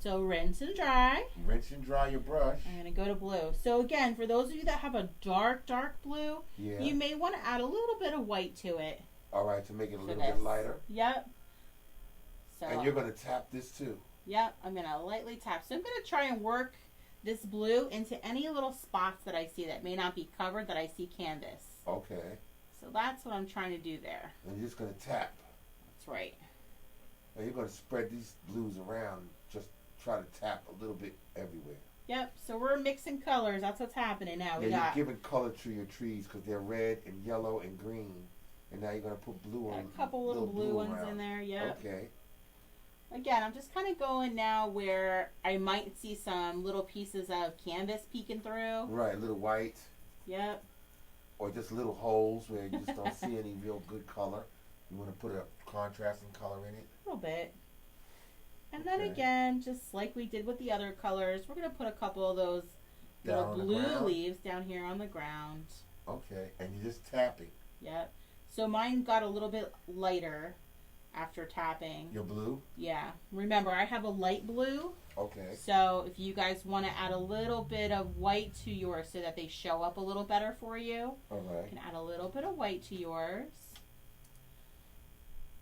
B: So rinse and dry.
A: Rinse and dry your brush.
B: I'm gonna go to blue. So again, for those of you that have a dark blue, you may want to add a little bit of white to it.
A: All right, to make it a little bit lighter.
B: Yep. So,
A: and you're gonna tap this too.
B: Yep, I'm gonna lightly tap. So I'm gonna try and work this blue into any little spots that I see that may not be covered, that I see canvas.
A: Okay.
B: So that's what I'm trying to do there.
A: And you're just gonna tap.
B: That's right.
A: And you're gonna spread these blues around. Just try to tap a little bit everywhere.
B: Yep. So we're mixing colors. That's what's happening now.
A: You're giving color to your trees because they're red and yellow and green. And now you're gonna put blue on.
B: A couple little blue ones
A: around.
B: in there. Yep.
A: Okay.
B: Again, I'm just kind of going now where I might see some little pieces of canvas peeking through.
A: Right, little white.
B: Yep.
A: Or just little holes where you just don't see any real good color. You want to put a contrasting color in it.
B: A little bit. And then again, just like we did with the other colors, we're going to put a couple of those little blue leaves down here on the ground.
A: Okay, and you're just tapping.
B: Yep. So mine got a little bit lighter after tapping.
A: Your blue?
B: Yeah. Remember, I have a light blue.
A: Okay.
B: So if you guys want to add a little bit of white to yours so that they show up a little better for you,
A: all right,
B: you can add a little bit of white to yours.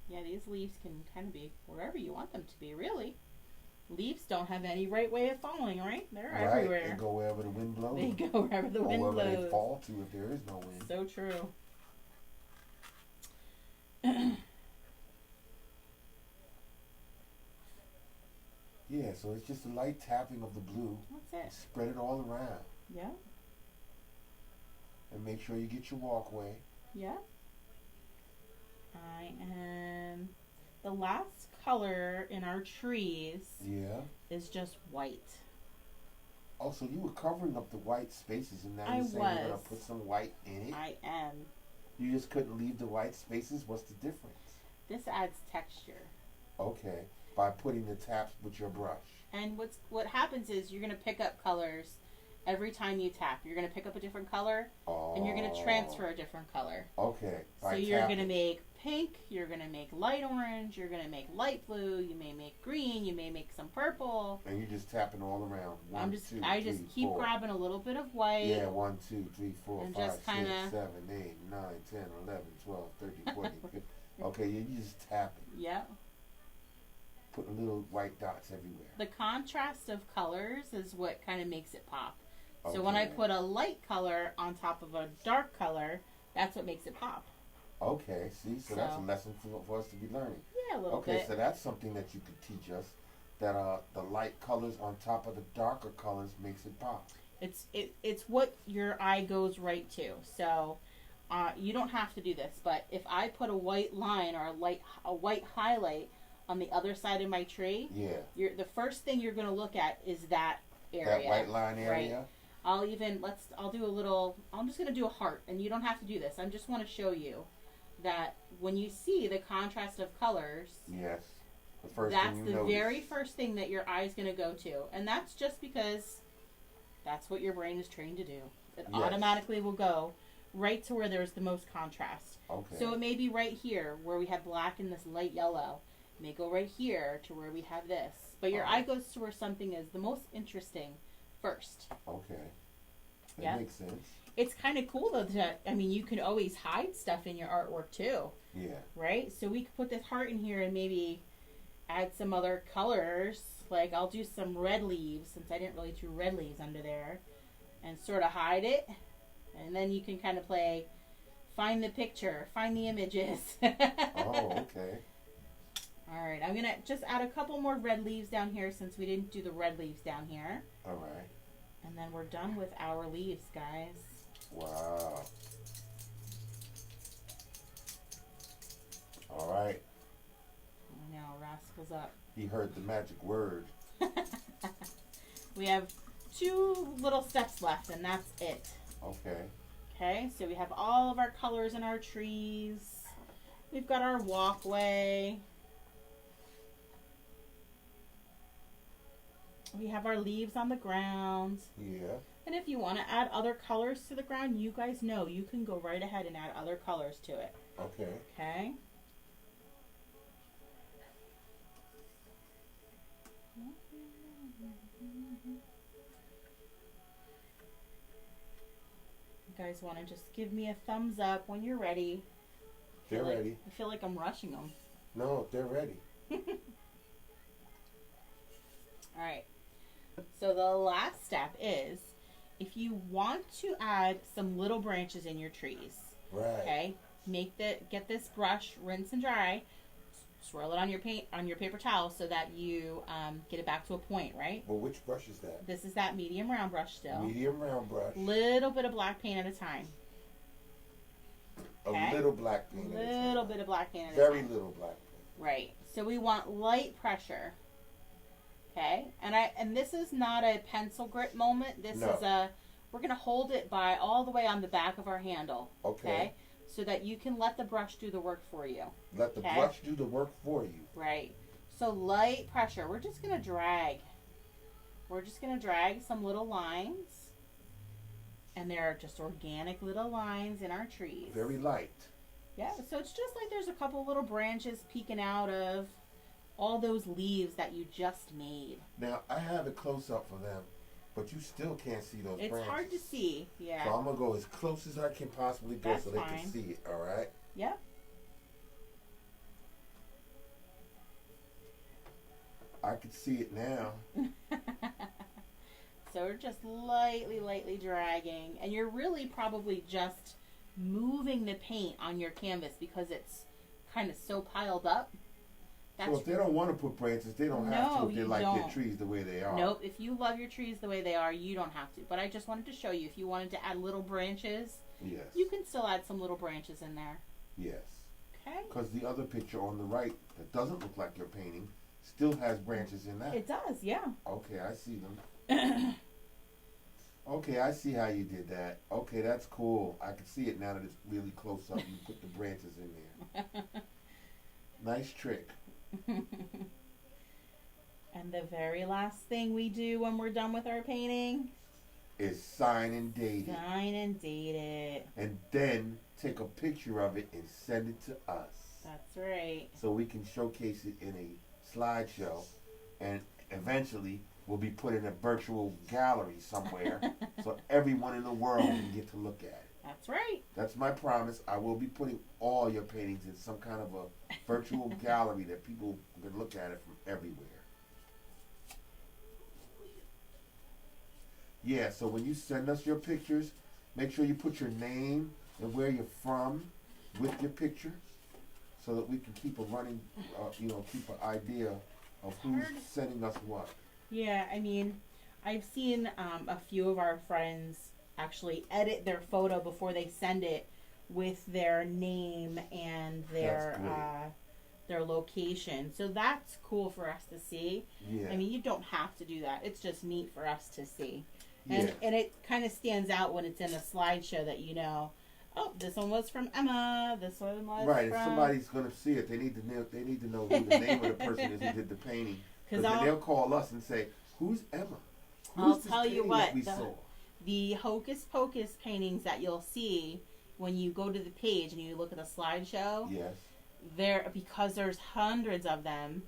B: Yeah, these leaves can kind of be wherever you want them to be, really. Leaves don't have any right way of falling, right? They're everywhere.
A: They go wherever the wind blows.
B: They go wherever the wind blows.
A: Or wherever they fall to if there is no wind.
B: So true.
A: Yeah, so it's just a light tapping of the blue.
B: That's it.
A: Spread it all around.
B: Yeah.
A: And make sure you get your walkway.
B: Yeah. I am... The last color in our trees is just white.
A: Oh, so you were covering up the white spaces and now you're saying you're going to put some white in it?
B: I am.
A: You just couldn't leave the white spaces? What's the difference?
B: This adds texture.
A: Okay. By putting the taps with your brush.
B: And what happens is you're going to pick up colors every time you tap. You're going to pick up a different color and you're going to transfer a different color.
A: Okay.
B: So you're going to make pink, you're going to make light orange, you're going to make light blue, you may make green, you may make some purple.
A: And you're just tapping all around.
B: I just keep grabbing a little bit of white.
A: Yeah, 1, 2, 3, 4,
B: and
A: 5, 6,
B: just kinda...
A: 7, 8, 9, 10, 11, 12, 13, 14, 15. Okay, you're just tapping.
B: Yeah.
A: Putting little white dots everywhere.
B: The contrast of colors is what kind of makes it pop. So when I put a light color on top of a dark color, that's what makes it pop.
A: Okay, see, so that's a lesson for us to be learning.
B: Yeah, a little bit.
A: Okay, so that's something that you could teach us, that the light colors on top of the darker colors makes it pop.
B: It's what your eye goes right to. So you don't have to do this, but if I put a white line or a white highlight on the other side of my tree, the first thing you're going to look at is that area.
A: That white line area?
B: Right. I'm just going to do a heart, and you don't have to do this. I just want to show you that when you see the contrast of colors, that's the very first thing that your eye is going to go to. And that's just because that's what your brain is trained to do. It automatically will go right to where there's the most contrast.
A: Okay.
B: So it may be right here where we have black and this light yellow. It may go right here to where we have this. But your eye goes to where something is the most interesting first.
A: Okay. That makes sense.
B: It's kind of cool though that, you can always hide stuff in your artwork too.
A: Yeah. Right?
B: So we could put this heart in here and maybe add some other colors. Like I'll do some red leaves since I didn't really do red leaves under there and sort of hide it. And then you can kind of play find the picture, find the images.
A: Oh, okay.
B: All right, I'm going to just add a couple more red leaves down here since we didn't do the red leaves down here.
A: All right.
B: And then we're done with our leaves, guys.
A: Wow. All right.
B: I know, Rascal's up.
A: He heard the magic word.
B: We have 2 little steps left, and that's it.
A: Okay.
B: Okay, so we have all of our colors in our trees. We've got our walkway. We have our leaves on the ground.
A: Yeah.
B: And if you want to add other colors to the ground, you guys know you can go right ahead and add other colors to it.
A: Okay.
B: Okay. You guys want to just give me a thumbs up when you're ready.
A: They're ready.
B: I feel like I'm rushing them.
A: No, they're ready.
B: All right. So the last step is if you want to add some little branches in your trees.
A: Right.
B: Okay. Get this brush, rinse and dry, swirl it on your paper towel so that you get it back to a point, right?
A: Well, which brush is that?
B: This is that medium round brush still.
A: Medium round brush.
B: Little bit of black paint at a time.
A: Okay? A little black paint at a time.
B: Little bit of black paint at a time.
A: Very little black paint.
B: Right. So we want light pressure. Okay? And this is not a pencil grip moment. This is we're going to hold it by all the way on the back of our handle. Okay? So that you can let the brush do the work for you.
A: Let the brush do the work for you.
B: Right. So light pressure. We're just going to drag. We're just going to drag some little lines. And there are just organic little lines in our trees.
A: Very light.
B: Yeah, so it's just like there's a couple little branches peeking out of all those leaves that you just made.
A: Now, I have a close-up for them, but you still can't see those branches.
B: It's hard to see, yeah.
A: So I'm going to go as close as I can possibly go so they can see it, all right?
B: Yep.
A: I can see it now.
B: So we're just lightly dragging. And you're really probably just moving the paint on your canvas because it's kind of so piled up.
A: So if they don't want to put branches, they don't have to if they like their trees the way they are.
B: Nope. If you love your trees the way they are, you don't have to. But I just wanted to show you, if you wanted to add little branches, you can still add some little branches in there.
A: Yes.
B: Okay.
A: Because the other picture on the right that doesn't look like your painting still has branches in that.
B: It does, yeah.
A: Okay, I see them. Okay, I see how you did that. Okay, that's cool. I can see it now that it's really close up. You put the branches in there. Nice trick.
B: And the very last thing we do when we're done with our painting
A: is sign and date it.
B: Sign and date it.
A: And then take a picture of it and send it to us.
B: That's right.
A: So we can showcase it in a slideshow, and eventually we'll be put in a virtual gallery somewhere so everyone in the world can get to look at it.
B: That's right.
A: That's my promise. I will be putting all your paintings in some kind of a virtual gallery that people can look at it from everywhere. Yeah, so when you send us your pictures, make sure you put your name and where you're from with your picture so that we can keep a running, keep an idea of who's sending us what.
B: Yeah, I mean, I've seen a few of our friends actually edit their photo before they send it with their name and their location. So that's cool for us to see.
A: Yeah.
B: I mean, you don't have to do that. It's just neat for us to see.
A: Yeah.
B: And it kind of stands out when it's in a slideshow that you know, oh, this one was from Emma. This one was
A: right.
B: from...
A: If somebody's going to see it, they need to know who the name of the person is who did the painting. Because then they'll call us and say, "Who's Emma?
B: I'll tell you what.
A: We saw?"
B: The Hocus Pocus paintings that you'll see when you go to the page and you look at the slideshow.
A: Yes.
B: Because there's hundreds of them.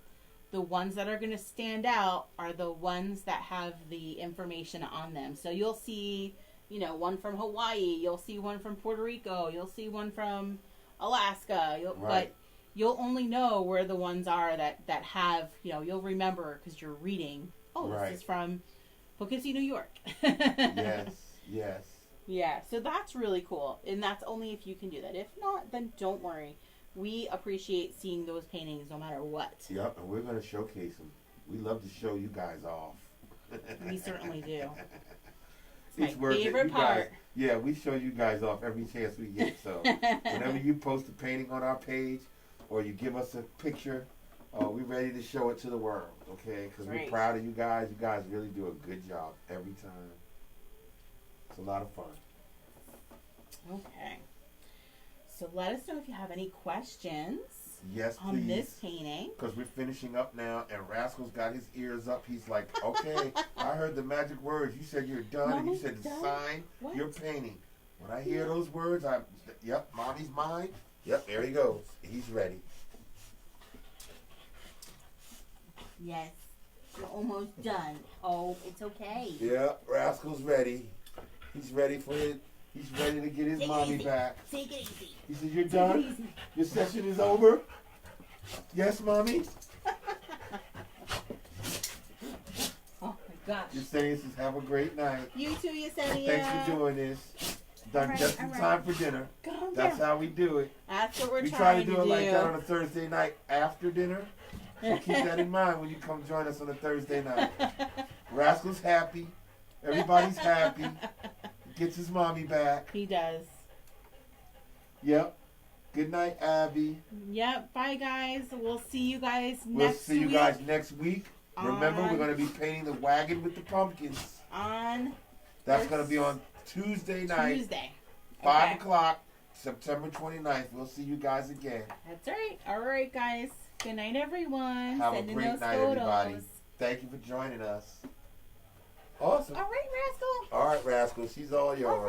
B: The ones that are going to stand out are the ones that have the information on them. So you'll see, one from Hawaii. You'll see one from Puerto Rico. You'll see one from Alaska. But you'll only know where the ones are that have, you'll remember because you're reading. Oh, this is from Poughkeepsie, New York.
A: Yes, yes.
B: Yeah, so that's really cool. And that's only if you can do that. If not, then don't worry. We appreciate seeing those paintings no matter what.
A: Yep, and we're going to showcase them. We love to show you guys off.
B: We certainly do.
A: It's
B: my favorite part.
A: Guys, we show you guys off every chance we get. So whenever you post a painting on our page or you give us a picture, we're ready to show it to the world, okay? Because we're proud of you guys. You guys really do a good job every time. It's a lot of fun.
B: Okay. So let us know if you have any questions
A: on
B: this painting.
A: Because we're finishing up now, and Rascal's got his ears up. He's like, okay, I heard the magic words. You said you're done, and you said to sign your painting. When I hear those words, Mommy's mine. Yep, there he goes. He's ready.
B: Yes, you're almost done. Oh, it's okay.
A: Yeah, Rascal's ready. He's ready for it. He's ready to get his mommy back.
B: Take it easy.
A: He said, "You're done? Your session is over?" "Yes, Mommy."
B: Oh, my gosh.
A: Yesenia says, "Have a great night."
B: You too, Yesenia.
A: Thanks for doing this. Done just in time for dinner. That's how we do it.
B: That's what we're
A: we
B: trying to do.
A: We try to do it like that on a Thursday night after dinner. So keep that in mind when you come join us on a Thursday night. Rascal's happy. Everybody's happy. Gets his mommy back.
B: He does.
A: Yep. Good night, Abby.
B: Yep. Bye, guys. We'll see you guys next week.
A: We'll see you guys next week. Remember, we're going to be painting the wagon with the pumpkins. That's going to be on Tuesday night.
B: Tuesday.
A: 5 o'clock, September 29th. We'll see you guys again.
B: That's right. All right, guys. Good night, everyone.
A: Have a great night, everybody. Thank you for joining us. Awesome.
B: All right, Rascal.
A: All right, Rascal. She's all yours.